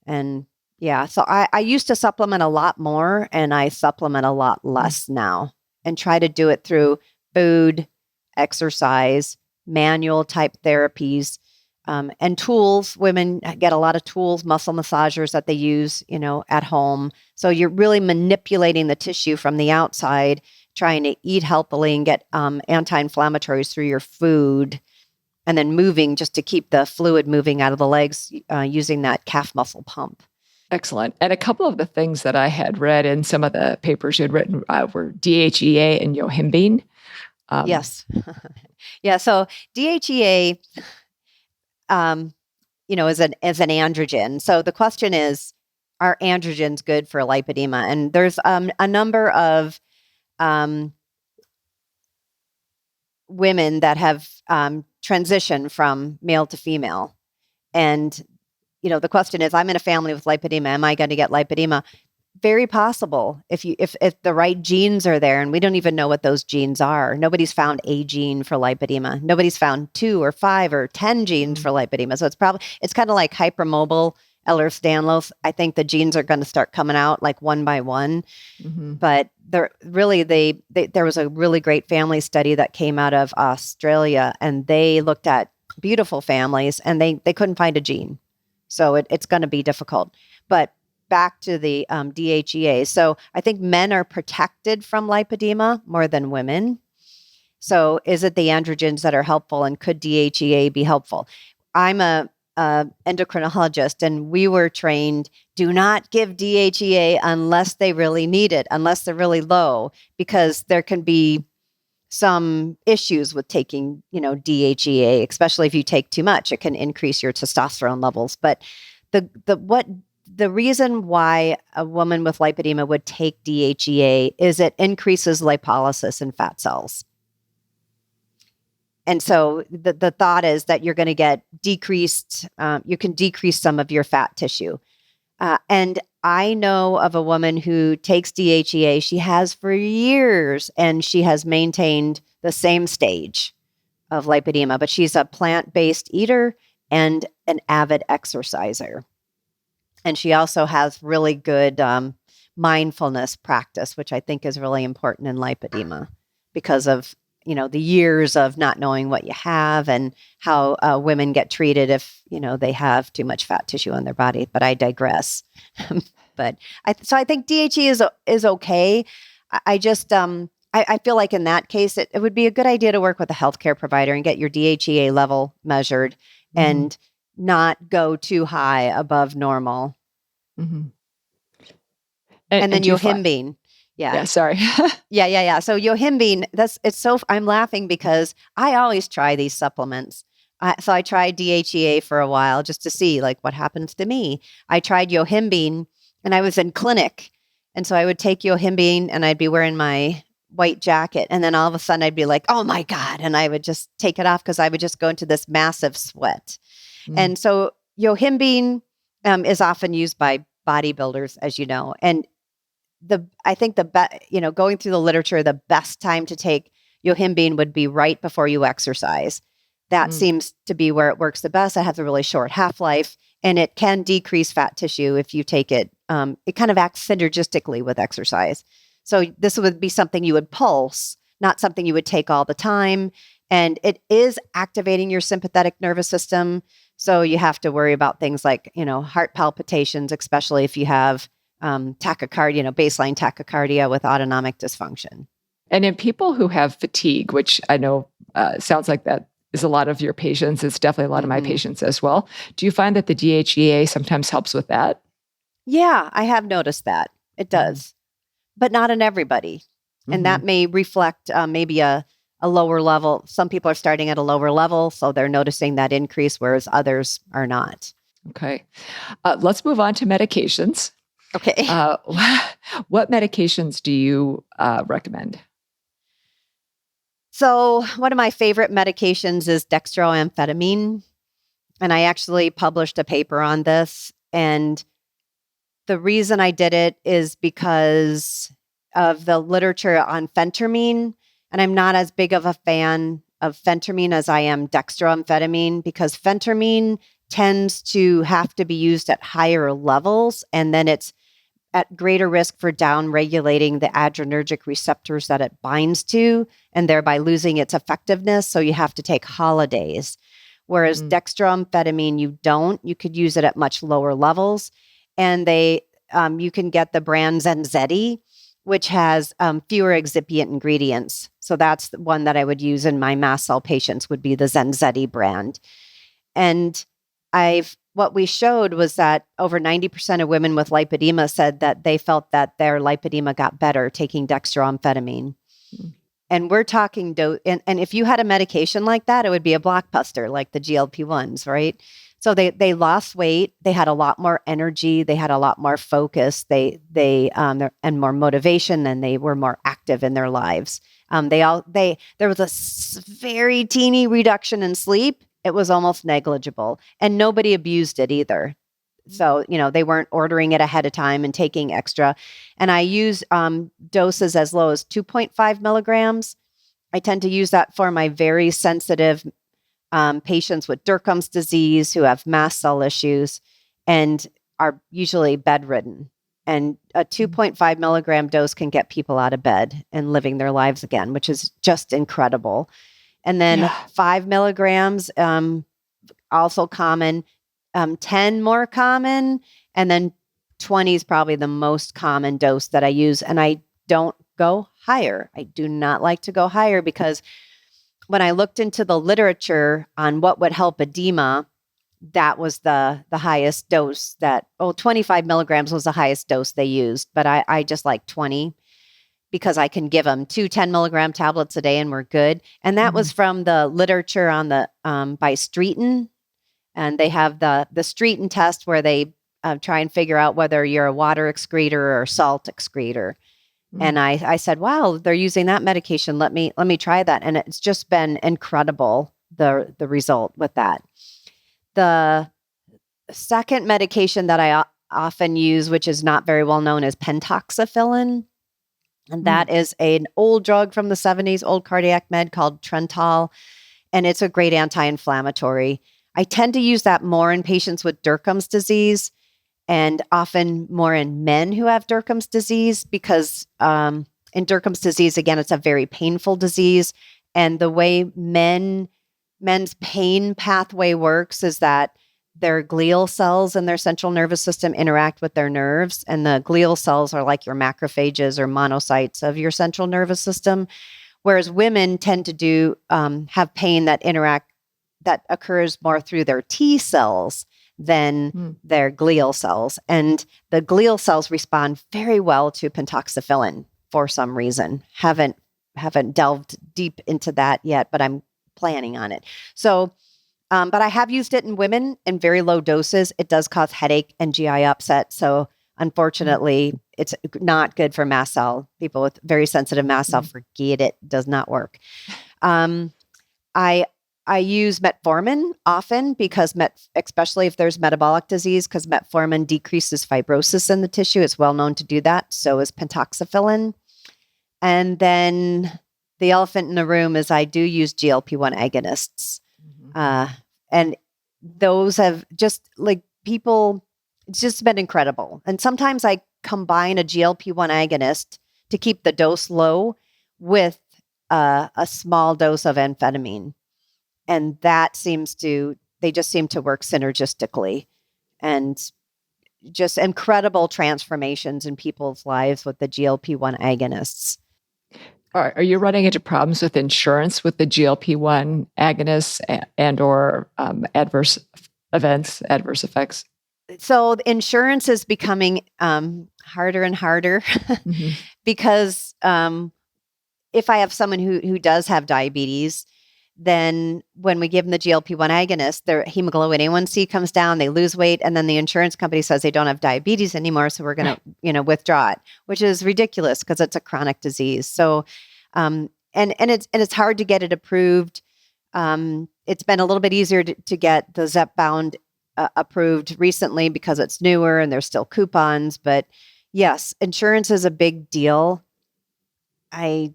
And yeah, so I used to supplement a lot more, and I supplement a lot less now, and try to do it through food, exercise, manual type therapies, and tools. Women get a lot of tools, muscle massagers that they use, at home. So you're really manipulating the tissue from the outside, trying to eat healthily and get anti-inflammatories through your food, and then moving just to keep the fluid moving out of the legs using that calf muscle pump. Excellent. And a couple of the things that I had read in some of the papers you had written were DHEA and yohimbine. Yes. Yeah. So DHEA, is an androgen. So the question is, are androgens good for lipedema? And there's a number of women that have transitioned from male to female. And the question is, I'm in a family with lipedema. Am I going to get lipedema? Very possible if the right genes are there, and we don't even know what those genes are. Nobody's found a gene for lipedema. Nobody's found 2 or 5 or 10 genes for lipedema. So it's kind of like hypermobile Ehlers-Danlos. I think the genes are going to start coming out like one by one. Mm-hmm. But there was a really great family study that came out of Australia, and they looked at beautiful families, and they couldn't find a gene. So it's going to be difficult. But back to the DHEA. So I think men are protected from lipedema more than women. So is it the androgens that are helpful, and could DHEA be helpful? I'm a endocrinologist, and we were trained, do not give DHEA unless they really need it, unless they're really low, because there can be some issues with taking, DHEA, especially if you take too much. It can increase your testosterone levels. But the reason why a woman with lipedema would take DHEA is it increases lipolysis in fat cells. And so the thought is that you're going to get decreased, you can decrease some of your fat tissue. And I know of a woman who takes DHEA. She has for years, and she has maintained the same stage of lipedema, but she's a plant-based eater and an avid exerciser. And she also has really good mindfulness practice, which I think is really important in lipedema because of, the years of not knowing what you have and how women get treated if, they have too much fat tissue on their body. But I digress. But I think DHEA is okay. I just, I feel like in that case, it would be a good idea to work with a healthcare provider and get your DHEA level measured and not go too high above normal. Mm-hmm. And then yohimbine. Yeah, sorry. Yeah. So yohimbine, I'm laughing because I always try these supplements. So I tried DHEA for a while just to see like what happens to me. I tried yohimbine, and I was in clinic. And so I would take yohimbine, and I'd be wearing my white jacket. And then all of a sudden I'd be like, oh my God. And I would just take it off because I would just go into this massive sweat. And so yohimbine is often used by bodybuilders, as you know. And I think going through the literature, the best time to take yohimbine would be right before you exercise. That seems to be where it works the best. It has a really short half-life, and it can decrease fat tissue if you take it. It kind of acts synergistically with exercise. So this would be something you would pulse, not something you would take all the time. And it is activating your sympathetic nervous system. So you have to worry about things like, heart palpitations, especially if you have tachycardia, baseline tachycardia with autonomic dysfunction. And in people who have fatigue, which I know sounds like that is a lot of your patients, it's definitely a lot of my patients as well. Do you find that the DHEA sometimes helps with that? Yeah, I have noticed that. It does, but not in everybody. And that may reflect maybe a lower level. Some people are starting at a lower level, so they're noticing that increase, whereas others are not. Okay. Let's move on to medications. Okay. What medications do you recommend? So one of my favorite medications is dextroamphetamine. And I actually published a paper on this. And the reason I did it is because of the literature on phentermine. And I'm not as big of a fan of phentermine as I am dextroamphetamine, because phentermine tends to have to be used at higher levels. And then it's at greater risk for downregulating the adrenergic receptors that it binds to, and thereby losing its effectiveness. So you have to take holidays. Whereas dextroamphetamine, you don't. You could use it at much lower levels. And you can get the brand Zenzetti, which has fewer excipient ingredients. So that's the one that I would use in my mast cell patients, would be the Zenzetti brand. And what we showed was that over 90% of women with lipedema said that they felt that their lipedema got better taking dextroamphetamine. And we're talking and if you had a medication like that, it would be a blockbuster, like the GLP-1s, right? So they lost weight, they had a lot more energy, they had a lot more focus, and more motivation, and they were more active in their lives. There was a very teeny reduction in sleep. It was almost negligible, and nobody abused it either. So, they weren't ordering it ahead of time and taking extra. And I use doses as low as 2.5 milligrams. I tend to use that for my very sensitive patients with Dercum's disease who have mast cell issues and are usually bedridden. And a 2.5 milligram dose can get people out of bed and living their lives again, which is just incredible. And then 5 milligrams, also common. 10 more common, and then 20 is probably the most common dose that I use. And I don't go higher. I do not like to go higher, because when I looked into the literature on what would help edema, that was the highest dose 25 milligrams was the highest dose they used. But I just like 20, because I can give them 2 10 milligram tablets a day and we're good. And that was from the literature on the by Streeton. And they have the Streeton test, where they try and figure out whether you're a water excreter or salt excreter. And I said, wow, they're using that medication. Let me try that. And it's just been incredible, the result with that. The second medication that I often use, which is not very well known, is pentoxifillin. And that is an old drug from the 70s, old cardiac med called Trental. And it's a great anti-inflammatory. I tend to use that more in patients with Dercum's disease, and often more in men who have Dercum's disease, because in Dercum's disease, again, it's a very painful disease. And the way men's pain pathway works is that their glial cells in their central nervous system interact with their nerves. And the glial cells are like your macrophages or monocytes of your central nervous system. Whereas women tend to have pain that occurs more through their T cells than their glial cells. And the glial cells respond very well to pentoxifillin for some reason. Haven't delved deep into that yet, but I'm planning on it. So, but I have used it in women in very low doses. It does cause headache and GI upset. So unfortunately, it's not good for mast cell. People with very sensitive mast cell, forget it, does not work. I use metformin often, because especially if there's metabolic disease, because metformin decreases fibrosis in the tissue. It's well known to do that. So is pentoxifillin. And then the elephant in the room is I do use GLP-1 agonists. And those have just it's just been incredible. And sometimes I combine a GLP-1 agonist to keep the dose low with a small dose of amphetamine. And they just seem to work synergistically, and just incredible transformations in people's lives with the GLP-1 agonists. Are you running into problems with insurance with the GLP-1 agonists and or adverse effects? So the insurance is becoming harder and harder Mm-hmm. because if I have someone who does have diabetes, then when we give them the GLP-1 agonist, their hemoglobin A1C comes down, they lose weight, and then the insurance company says they don't have diabetes anymore, so we're going to, withdraw it, which is ridiculous because it's a chronic disease. So, and it's hard to get it approved. It's been a little bit easier to get the Zepbound approved recently because it's newer and there's still coupons. But yes, insurance is a big deal. I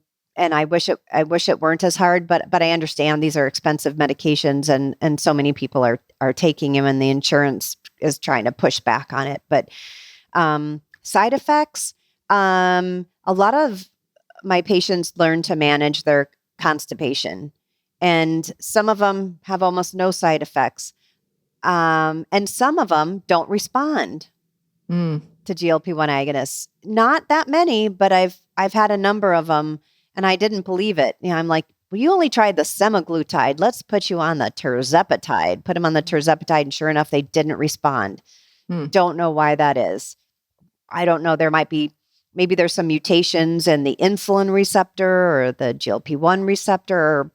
wish it weren't as hard, but I understand these are expensive medications and so many people are taking them and the insurance is trying to push back on it. But side effects, a lot of my patients learn to manage their constipation, and some of them have almost no side effects. And some of them don't respond to GLP-1 agonists. Not that many, but I've had a number of them, and I didn't believe it. I'm like, well, you only tried the semaglutide. Let's put you on the tirzepatide. Put them on the tirzepatide, and sure enough, they didn't respond. Don't know why that is. I don't know. Maybe there's some mutations in the insulin receptor or the GLP-1 receptor. Or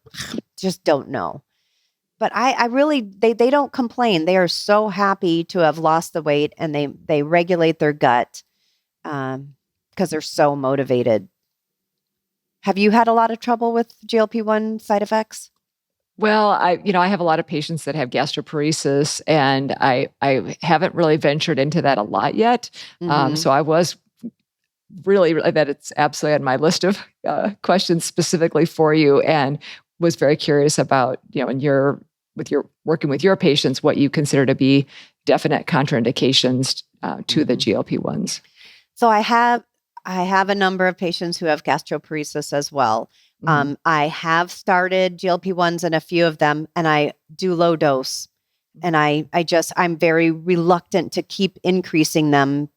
just don't know. But I really, they don't complain. They are so happy to have lost the weight, and they regulate their gut because they're so motivated. Have you had a lot of trouble with GLP-1 side effects? Well, I have a lot of patients that have gastroparesis, and I haven't really ventured into that a lot yet. So I was really that it's absolutely on my list of questions specifically for you, and was very curious about, in your working with your patients, what you consider to be definite contraindications to the GLP-1s. So I have a number of patients who have gastroparesis as well. I have started GLP-1s in a few of them, and I do low dose. And I'm very reluctant to keep increasing them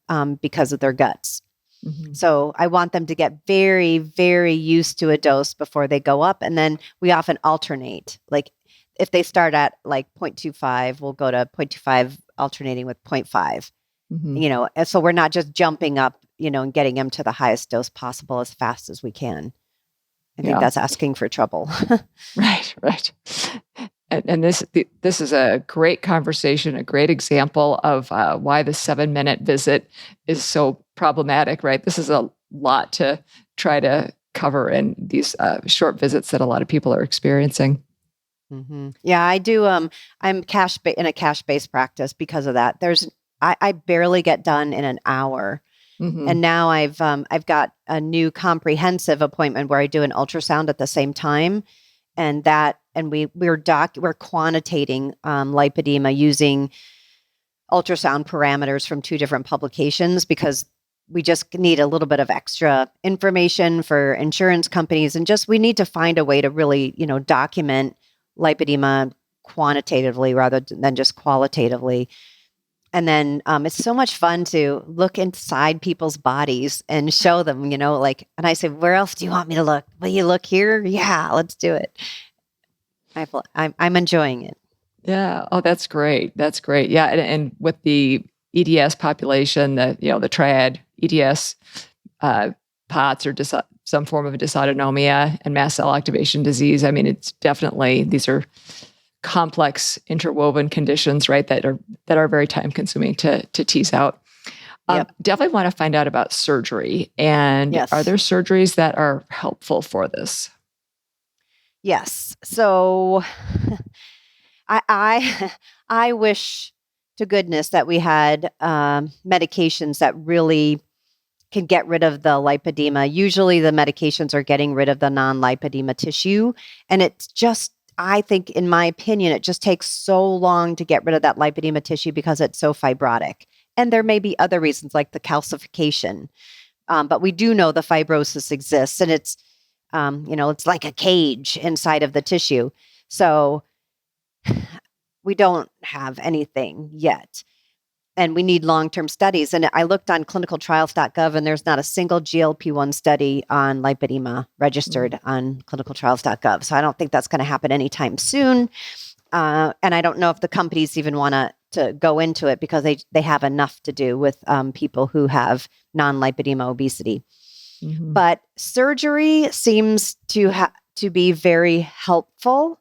because of their guts. So I want them to get very, very used to a dose before they go up. And then we often alternate. Like if they start at like 0.25, we'll go to 0.25 alternating with 0.5. So we're not just jumping up, and getting them to the highest dose possible as fast as we can. I think that's asking for trouble. Right. And this is a great conversation, a great example of why the 7-minute visit is so problematic, right? This is a lot to try to cover in these short visits that a lot of people are experiencing. Yeah, I do. I'm in a cash-based practice because of that. I barely get done in an hour. And now I've got a new comprehensive appointment where I do an ultrasound at the same time, and we're quantitating lipedema using ultrasound parameters from 2 different publications because we just need a little bit of extra information for insurance companies, and we need to find a way to really document lipedema quantitatively rather than just qualitatively. And then it's so much fun to look inside people's bodies and show them, and I say, where else do you want me to look? Will you look here? Yeah, let's do it. I'm enjoying it. Yeah. Oh, that's great. That's great. Yeah. And with the EDS population, the triad EDS, POTS or some form of dysautonomia and mast cell activation disease. I mean, it's definitely, these are complex interwoven conditions, right? That are very time consuming to tease out. Definitely want to find out about surgery. And are there surgeries that are helpful for this? Yes. So I wish to goodness that we had medications that really can get rid of the lipedema. Usually the medications are getting rid of the non-lipedema tissue. And it's just, I think, in my opinion, it just takes so long to get rid of that lipedema tissue because it's so fibrotic. And there may be other reasons like the calcification. But we do know the fibrosis exists, and it's, it's like a cage inside of the tissue. So we don't have anything yet. And we need long-term studies. And I looked on clinicaltrials.gov, and there's not a single GLP-1 study on lipedema registered on clinicaltrials.gov. So I don't think that's going to happen anytime soon. And I don't know if the companies even want to to go into it because they have enough to do with people who have non-lipedema obesity. Mm-hmm. But surgery seems to be very helpful.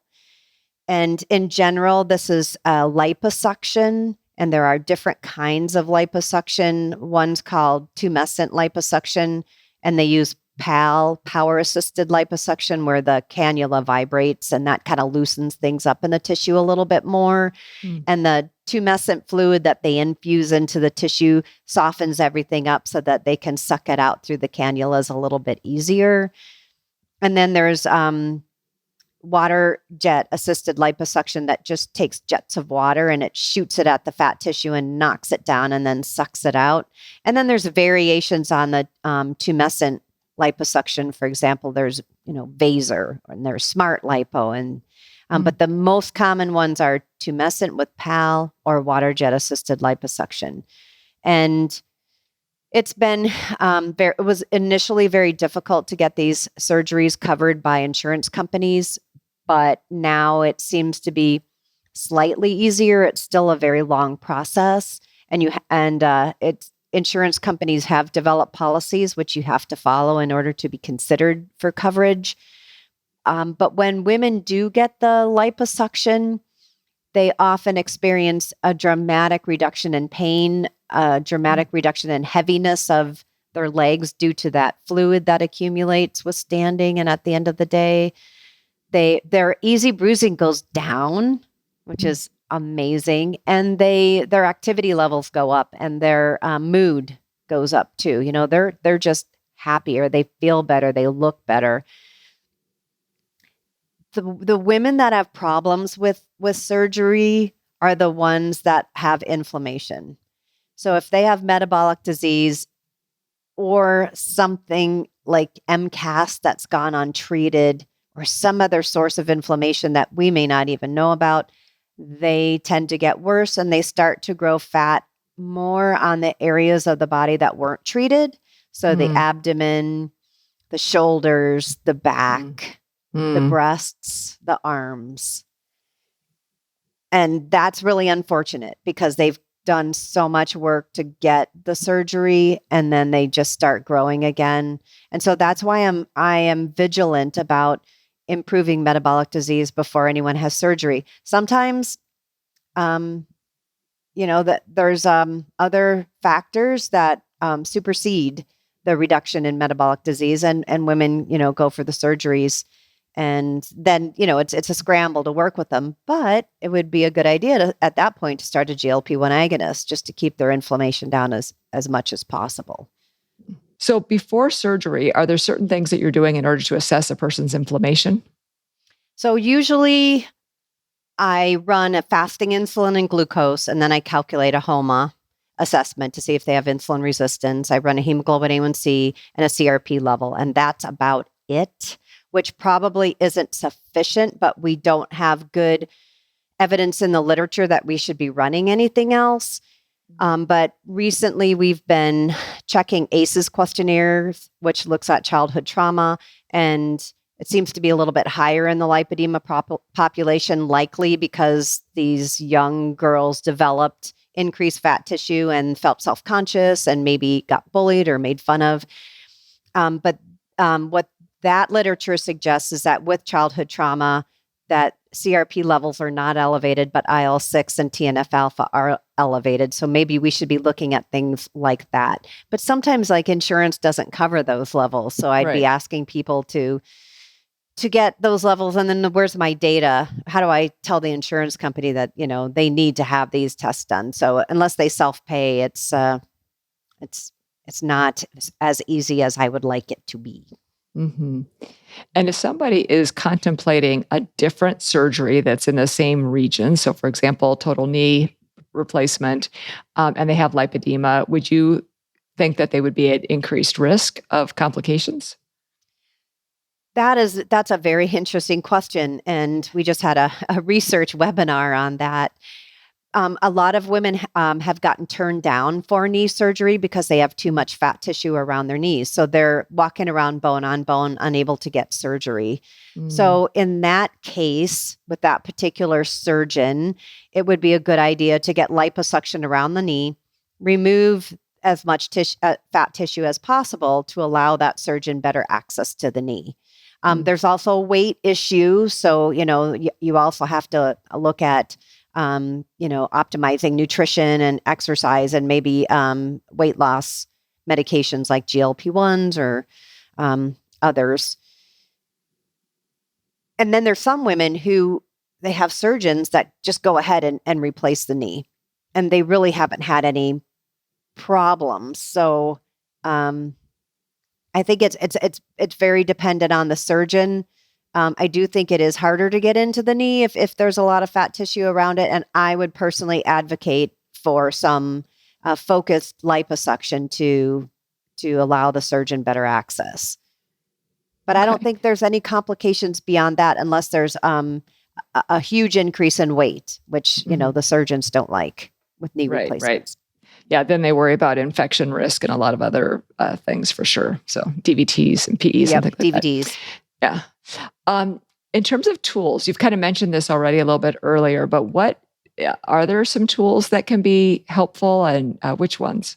And in general, this is liposuction, and there are different kinds of liposuction. One's called tumescent liposuction, and they use PAL, power-assisted liposuction, where the cannula vibrates, and that kind of loosens things up in the tissue a little bit more. Mm. And the tumescent fluid that they infuse into the tissue softens everything up so that they can suck it out through the cannulas a little bit easier. And then there's water jet assisted liposuction that just takes jets of water and it shoots it at the fat tissue and knocks it down and then sucks it out. And then there's variations on the tumescent liposuction. For example, there's, Vaser, and there's smart lipo, and but the most common ones are tumescent with PAL or water jet assisted liposuction. And it's been, it was initially very difficult to get these surgeries covered by insurance companies, but now it seems to be slightly easier. It's still a very long process, insurance companies have developed policies which you have to follow in order to be considered for coverage. But when women do get the liposuction, they often experience a dramatic reduction in pain, a dramatic reduction in heaviness of their legs due to that fluid that accumulates with standing. And at the end of the day, their easy bruising goes down, which is amazing. And their activity levels go up, and their mood goes up too. They're just happier. They feel better. They look better. The women that have problems with surgery are the ones that have inflammation. So if they have metabolic disease or something like MCAS that's gone untreated, or some other source of inflammation that we may not even know about, they tend to get worse and they start to grow fat more on the areas of the body that weren't treated. So the abdomen, the shoulders, the back, the breasts, the arms. And that's really unfortunate because they've done so much work to get the surgery and then they just start growing again. And so that's why I am vigilant about improving metabolic disease before anyone has surgery. Sometimes, that there's other factors that supersede the reduction in metabolic disease, and women, go for the surgeries. And then, it's a scramble to work with them, but it would be a good idea at that point to start a GLP-1 agonist just to keep their inflammation down as much as possible. So before surgery, are there certain things that you're doing in order to assess a person's inflammation? So usually I run a fasting insulin and glucose, and then I calculate a HOMA assessment to see if they have insulin resistance. I run a hemoglobin A1C and a CRP level, and that's about it, which probably isn't sufficient, but we don't have good evidence in the literature that we should be running anything else. But recently we've been checking ACEs questionnaires, which looks at childhood trauma, and it seems to be a little bit higher in the lipedema population, likely because these young girls developed increased fat tissue and felt self-conscious and maybe got bullied or made fun of. But what that literature suggests is that with childhood trauma, that CRP levels are not elevated, but IL-6 and TNF-alpha are elevated. So maybe we should be looking at things like that. But sometimes insurance doesn't cover those levels. So I'd be asking people to get those levels. And then where's my data? How do I tell the insurance company that, they need to have these tests done? So unless they self-pay, it's not as easy as I would like it to be. Mm-hmm. And if somebody is contemplating a different surgery that's in the same region, so for example, total knee replacement, and they have lipedema, would you think that they would be at increased risk of complications? That's a very interesting question. And we just had a research webinar on that. A lot of women have gotten turned down for knee surgery because they have too much fat tissue around their knees. So they're walking around bone on bone, unable to get surgery. So in that case, with that particular surgeon, it would be a good idea to get liposuction around the knee, remove as much fat tissue as possible to allow that surgeon better access to the knee. There's also a weight issue. So, you also have to look at optimizing nutrition and exercise and maybe weight loss medications like GLP-1s or others. And then there's some women who they have surgeons that just go ahead and replace the knee, and they really haven't had any problems. So I think it's very dependent on the surgeon. I do think it is harder to get into the knee if there's a lot of fat tissue around it. And I would personally advocate for some focused liposuction to allow the surgeon better access. But I don't think there's any complications beyond that unless there's a huge increase in weight, which, the surgeons don't like with knee replacements. Right. Yeah, then they worry about infection risk and a lot of other things for sure. So DVTs and PEs and things like DVDs. That. Yeah. In terms of tools, you've kind of mentioned this already a little bit earlier, but are there some tools that can be helpful, and which ones?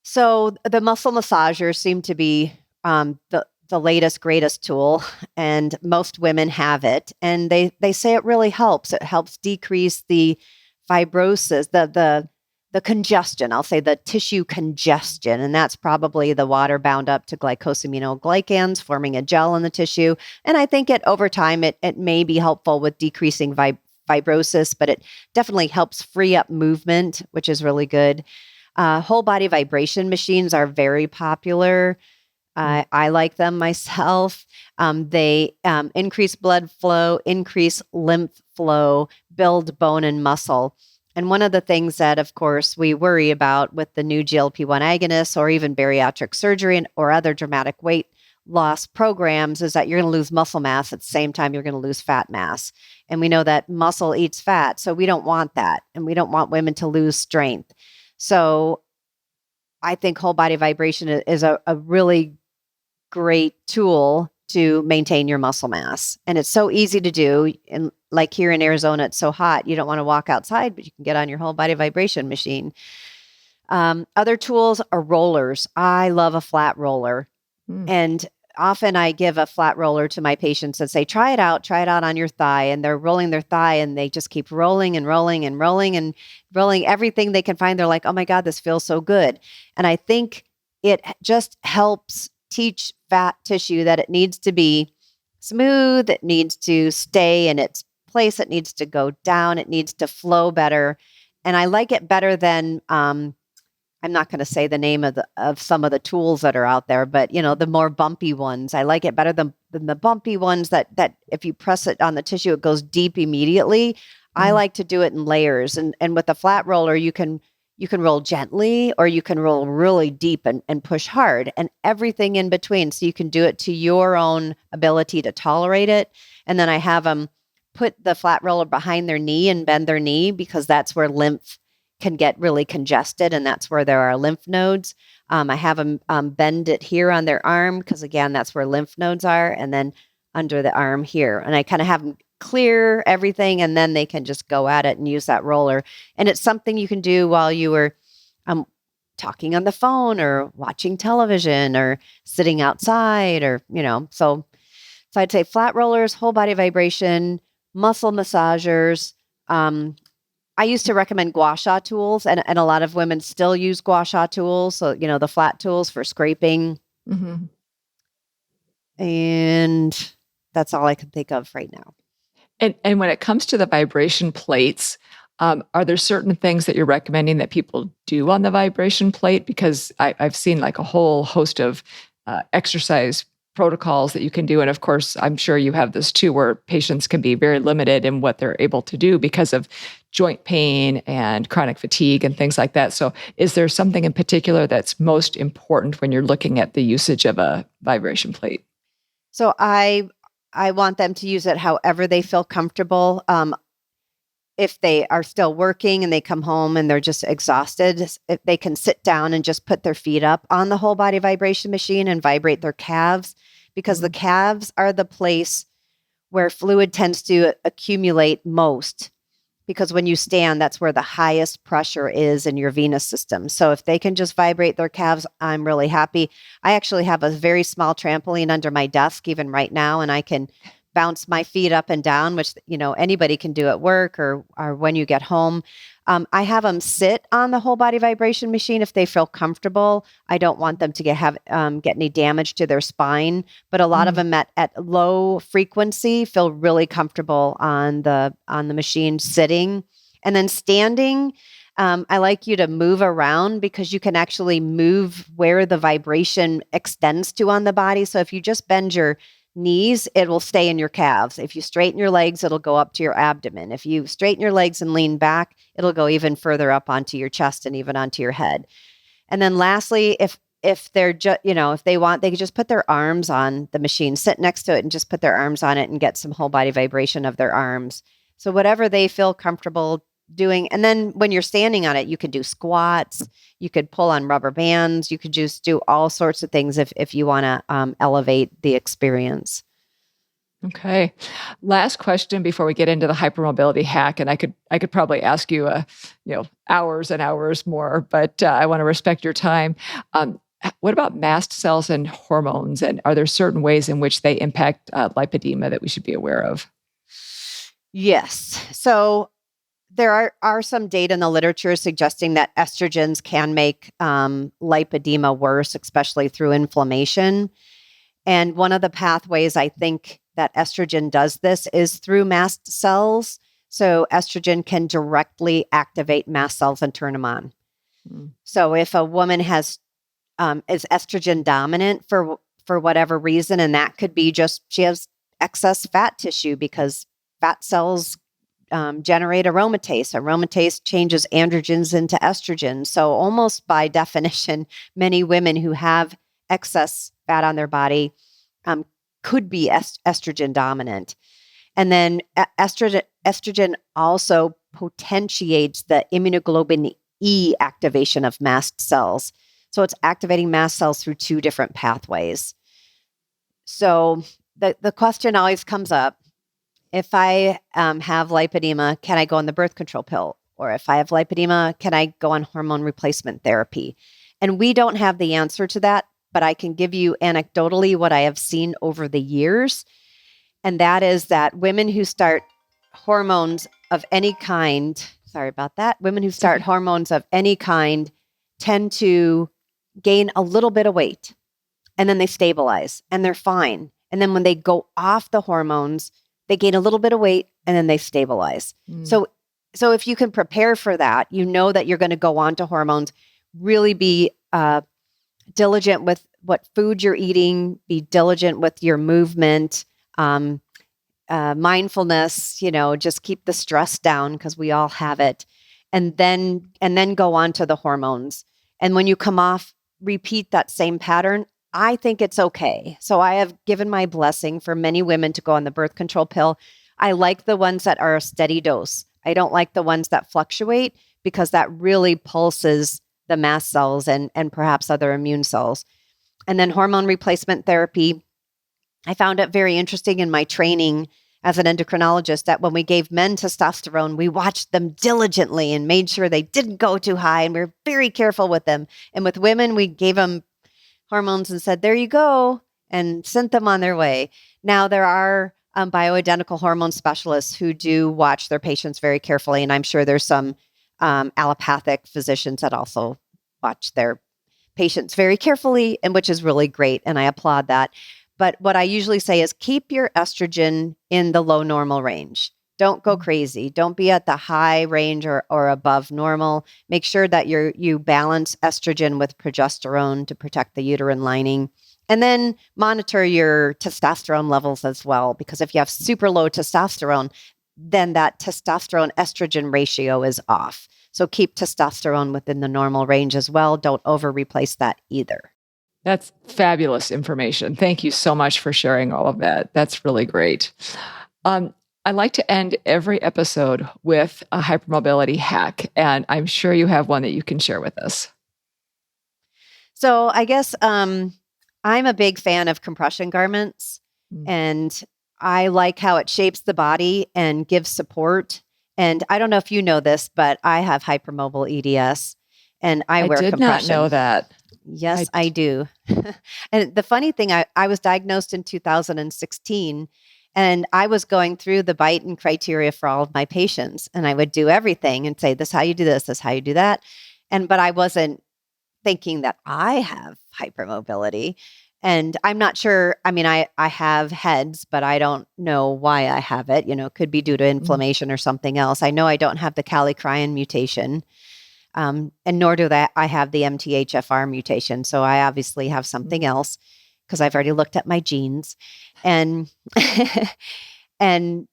So the muscle massagers seem to be the latest, greatest tool, and most women have it. And they say it really helps. It helps decrease the fibrosis, the congestion, I'll say the tissue congestion, and that's probably the water bound up to glycosaminoglycans forming a gel in the tissue. And I think over time, it may be helpful with decreasing fibrosis, but it definitely helps free up movement, which is really good. Whole body vibration machines are very popular. I like them myself. They increase blood flow, increase lymph flow, build bone and muscle. And one of the things that, of course, we worry about with the new GLP-1 agonists or even bariatric surgery or other dramatic weight loss programs is that you're going to lose muscle mass at the same time you're going to lose fat mass. And we know that muscle eats fat, so we don't want that. And we don't want women to lose strength. So I think whole body vibration is a really great tool to maintain your muscle mass. And it's so easy to do. And like here in Arizona, it's so hot, you don't want to walk outside, but you can get on your whole body vibration machine. Other tools are rollers. I love a flat roller. And often I give a flat roller to my patients and say, try it out on your thigh. And they're rolling their thigh and they just keep rolling and rolling and rolling and rolling everything they can find. They're like, oh my God, this feels so good. And I think it just helps teach fat tissue that it needs to be smooth, it needs to stay in its place, it needs to go down, it needs to flow better. And I like it better than I'm not going to say the name of some of the tools that are out there, but the more bumpy ones. I like it better than the bumpy ones that if you press it on the tissue, it goes deep immediately. I like to do it in layers. And with a flat roller, you can roll gently or you can roll really deep and push hard and everything in between. So you can do it to your own ability to tolerate it. And then I have them put the flat roller behind their knee and bend their knee because that's where lymph can get really congested and that's where there are lymph nodes. I have them bend it here on their arm because, again, that's where lymph nodes are, and then under the arm here. And I kind of have them clear everything, and then they can just go at it and use that roller. And it's something you can do while you were talking on the phone or watching television or sitting outside or, So I'd say flat rollers, whole body vibration, muscle massagers. I used to recommend gua sha tools, and a lot of women still use gua sha tools. So, the flat tools for scraping. Mm-hmm. And that's all I can think of right now. And when it comes to the vibration plates, are there certain things that you're recommending that people do on the vibration plate? Because I've seen like a whole host of exercise protocols that you can do. And of course, I'm sure you have this too, where patients can be very limited in what they're able to do because of joint pain and chronic fatigue and things like that. So is there something in particular that's most important when you're looking at the usage of a vibration plate? So I want them to use it however they feel comfortable. if they are still working and they come home and they're just exhausted, if they can sit down and just put their feet up on the whole body vibration machine and vibrate their calves, because the calves are the place where fluid tends to accumulate most. Because when you stand, that's where the highest pressure is in your venous system. So if they can just vibrate their calves, I'm really happy. I actually have a very small trampoline under my desk even right now, and I can bounce my feet up and down, which, anybody can do at work or when you get home. I have them sit on the whole body vibration machine if they feel comfortable. I don't want them to get any damage to their spine, but a lot of them at low frequency feel really comfortable on the machine sitting. And then standing, I like you to move around because you can actually move where the vibration extends to on the body. So if you just bend your knees, it will stay in your calves. If you straighten your legs, it'll go up to your abdomen. If you straighten your legs and lean back, it'll go even further up onto your chest and even onto your head. And then lastly, if they're just, if they want, they can just put their arms on the machine, sit next to it and just put their arms on it and get some whole body vibration of their arms. So whatever they feel comfortable doing. And then when you're standing on it, you could do squats, you could pull on rubber bands, you could just do all sorts of things if you want to elevate the experience. Okay. Last question before we get into the hypermobility hack. And I could probably ask you, hours and hours more, but I want to respect your time. What about mast cells and hormones? And are there certain ways in which they impact lipedema that we should be aware of? Yes. So there are some data in the literature suggesting that estrogens can make lipedema worse, especially through inflammation. And one of the pathways I think that estrogen does this is through mast cells. So estrogen can directly activate mast cells and turn them on. So if a woman is estrogen dominant for whatever reason, and that could be just she has excess fat tissue because fat cells generate aromatase. Aromatase changes androgens into estrogen. So almost by definition, many women who have excess fat on their body could be estrogen dominant. And then estrogen also potentiates the immunoglobulin E activation of mast cells. So it's activating mast cells through two different pathways. So the question always comes up, if I have lipedema, can I go on the birth control pill? Or if I have lipedema, can I go on hormone replacement therapy? And we don't have the answer to that, but I can give you anecdotally what I have seen over the years. And that is that women who start hormones of any kind, women who start hormones of any kind tend to gain a little bit of weight and then they stabilize and they're fine. And then when they go off the hormones, they gain a little bit of weight and then they stabilize. So if you can prepare for that, you know that you're going to go on to hormones, really be diligent with what food you're eating, be diligent with your movement, mindfulness, just keep the stress down because we all have it. And then go on to the hormones. And when you come off, repeat that same pattern. I think it's okay. So I have given my blessing for many women to go on the birth control pill. I like the ones that are a steady dose. I don't like the ones that fluctuate because that really pulses the mast cells and perhaps other immune cells. And then hormone replacement therapy. I found it very interesting in my training as an endocrinologist that when we gave men testosterone, we watched them diligently and made sure they didn't go too high. And we were very careful with them. And with women, we gave them hormones and said, there you go, and sent them on their way. Now, there are bioidentical hormone specialists who do watch their patients very carefully. And I'm sure there's some allopathic physicians that also watch their patients very carefully, and which is really great. And I applaud that. But what I usually say is keep your estrogen in the low normal range. Don't go crazy. Don't be at the high range or above normal. Make sure that you balance estrogen with progesterone to protect the uterine lining. And then monitor your testosterone levels as well, because if you have super low testosterone, then that testosterone estrogen ratio is off. So keep testosterone within the normal range as well. Don't over replace that either. That's fabulous information. Thank you so much for sharing all of that. That's really great. I like to end every episode with a hypermobility hack, and I'm sure you have one that you can share with us. So I guess I'm a big fan of compression garments, Mm. and I like how it shapes the body and gives support. And I don't know if you know this, but I have hypermobile EDS, and I I wear did not compression. know that. Yes, I do. And the funny thing, I was diagnosed in 2016, and I was going through the Biden criteria for all of my patients, and I would do everything and say, this is how you do this is how you do that. But I wasn't thinking that I have hypermobility. And I'm not sure. I mean, I have heads, but I don't know why I have it. It could be due to inflammation or something else. I know I don't have the kallikrein mutation. And nor do that I have the MTHFR mutation. So I obviously have something else because I've already looked at my genes. And and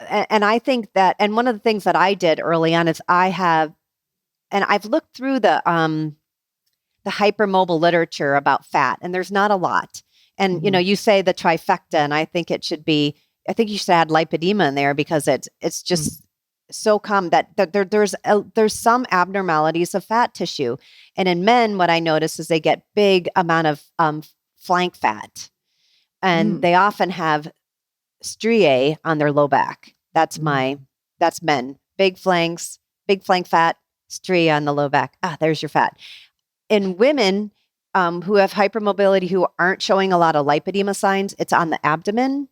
I think that, and one of the things that I did early on is I've looked through the hypermobile literature about fat, and there's not a lot. And you say the trifecta, and I think you should add lipedema in there because it's just so common that there's some abnormalities of fat tissue. And in men, what I notice is they get big amount of flank fat, and they often have striae on their low back. That's men. Big flank fat, striae on the low back. There's your fat. In women who have hypermobility who aren't showing a lot of lipedema signs, it's on the abdomen.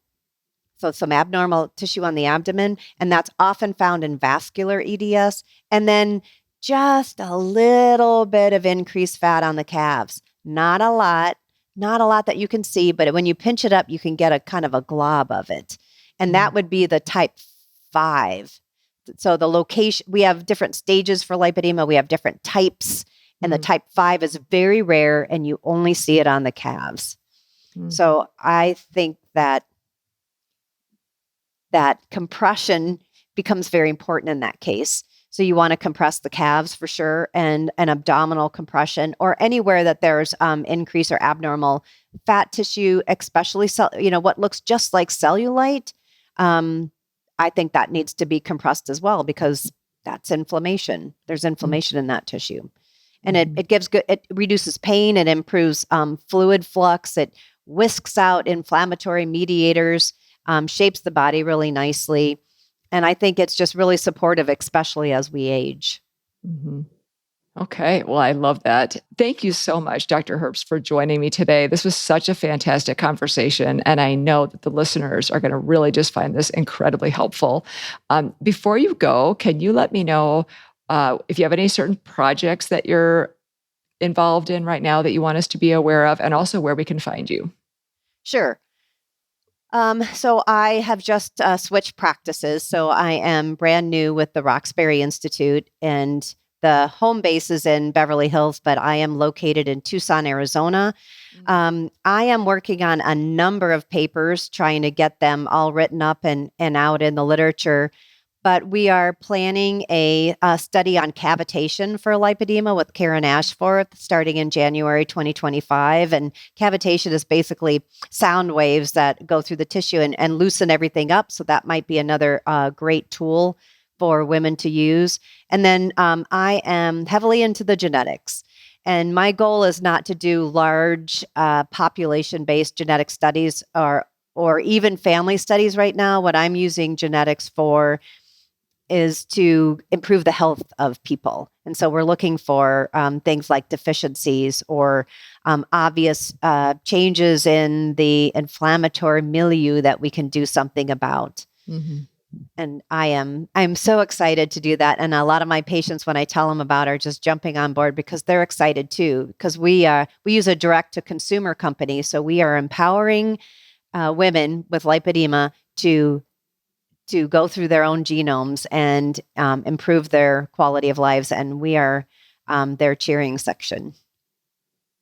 So some abnormal tissue on the abdomen, and that's often found in vascular EDS. And then just a little bit of increased fat on the calves. Not a lot that you can see, but when you pinch it up, you can get a kind of a glob of it. And that would be the type 5. So the location, we have different stages for lipedema. We have different types, and the type 5 is very rare, and you only see it on the calves. So I think that compression becomes very important in that case. So you want to compress the calves for sure, and an abdominal compression, or anywhere that there's increase or abnormal fat tissue, especially what looks just like cellulite. I think that needs to be compressed as well because that's inflammation. There's inflammation in that tissue, and it reduces pain. It improves fluid flux. It whisks out inflammatory mediators. Shapes the body really nicely. And I think it's just really supportive, especially as we age. Okay. Well, I love that. Thank you so much, Dr. Herbst, for joining me today. This was such a fantastic conversation, and I know that the listeners are going to really just find this incredibly helpful. Before you go, can you let me know if you have any certain projects that you're involved in right now that you want us to be aware of, and also where we can find you? Sure. So I have just switched practices. So I am brand new with the Roxbury Institute, and the home base is in Beverly Hills, but I am located in Tucson, Arizona. I am working on a number of papers, trying to get them all written up and out in the literature. But we are planning a study on cavitation for lipedema with Karen Ashforth starting in January 2025. And cavitation is basically sound waves that go through the tissue and loosen everything up. So that might be another great tool for women to use. And then I am heavily into the genetics. And my goal is not to do large population-based genetic studies or even family studies right now. What I'm using genetics for is to improve the health of people. And so we're looking for things like deficiencies or obvious changes in the inflammatory milieu that we can do something about. And I'm so excited to do that. And a lot of my patients, when I tell them about it, are just jumping on board because they're excited too, because we use a direct to consumer company. So we are empowering women with lipedema to go through their own genomes and improve their quality of lives. And we are their cheering section.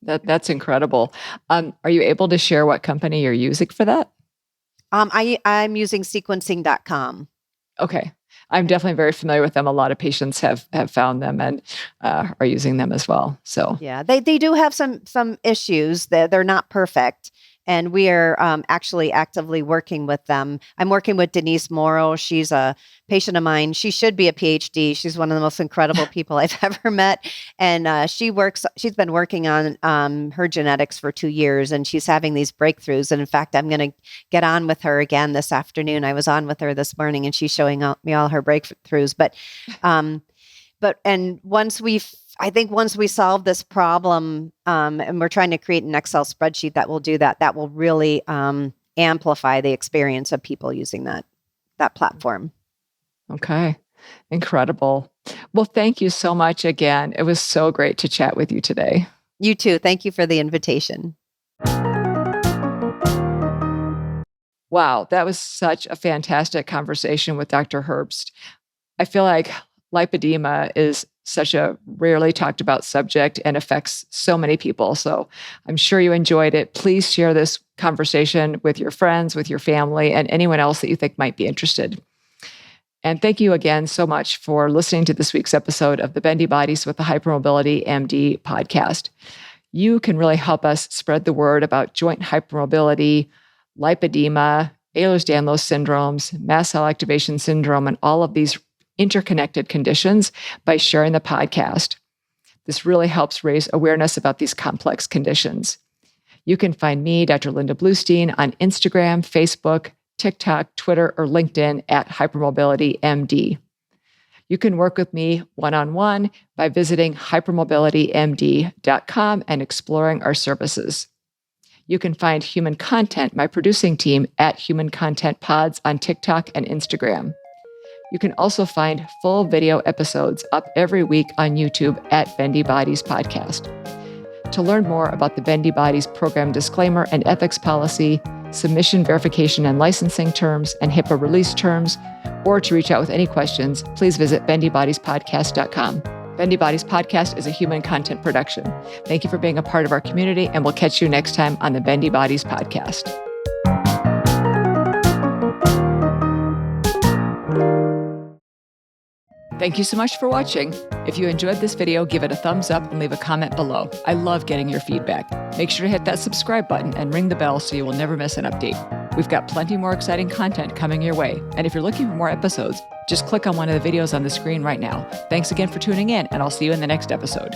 That's incredible. Are you able to share what company you're using for that? I'm using sequencing.com. Okay. I'm definitely very familiar with them. A lot of patients have found them and are using them as well. So yeah, they do have some issues. They're not perfect. And we are actually actively working with them. I'm working with Denise Morrow. She's a patient of mine. She should be a PhD. She's one of the most incredible people I've ever met. And she's been working on her genetics for 2 years, and she's having these breakthroughs. And in fact, I'm going to get on with her again this afternoon. I was on with her this morning, and she's showing me all her breakthroughs. I think once we solve this problem, and we're trying to create an Excel spreadsheet that will do that, that will really amplify the experience of people using that platform. Okay. Incredible. Well, thank you so much again. It was so great to chat with you today. You too. Thank you for the invitation. Wow, that was such a fantastic conversation with Dr. Herbst. I feel like lipedema is such a rarely talked about subject and affects so many people. So I'm sure you enjoyed it. Please share this conversation with your friends, with your family, and anyone else that you think might be interested. And thank you again so much for listening to this week's episode of the Bendy Bodies with the Hypermobility MD podcast. You can really help us spread the word about joint hypermobility, lipedema, Ehlers-Danlos syndromes, mast cell activation syndrome, and all of these interconnected conditions by sharing the podcast. This really helps raise awareness about these complex conditions. You can find me, Dr. Linda Bluestein, on Instagram, Facebook, TikTok, Twitter, or LinkedIn at Hypermobility MD. You can work with me one-on-one by visiting hypermobilitymd.com and exploring our services. You can find Human Content, my producing team, at Human Content Pods on TikTok and Instagram. You can also find full video episodes up every week on YouTube at Bendy Bodies Podcast. To learn more about the Bendy Bodies program disclaimer and ethics policy, submission verification and licensing terms, and HIPAA release terms, or to reach out with any questions, please visit bendybodiespodcast.com. Bendy Bodies Podcast is a Human Content production. Thank you for being a part of our community, and we'll catch you next time on the Bendy Bodies Podcast. Thank you so much for watching. If you enjoyed this video, give it a thumbs up and leave a comment below. I love getting your feedback. Make sure to hit that subscribe button and ring the bell so you will never miss an update. We've got plenty more exciting content coming your way. And if you're looking for more episodes, just click on one of the videos on the screen right now. Thanks again for tuning in, and I'll see you in the next episode.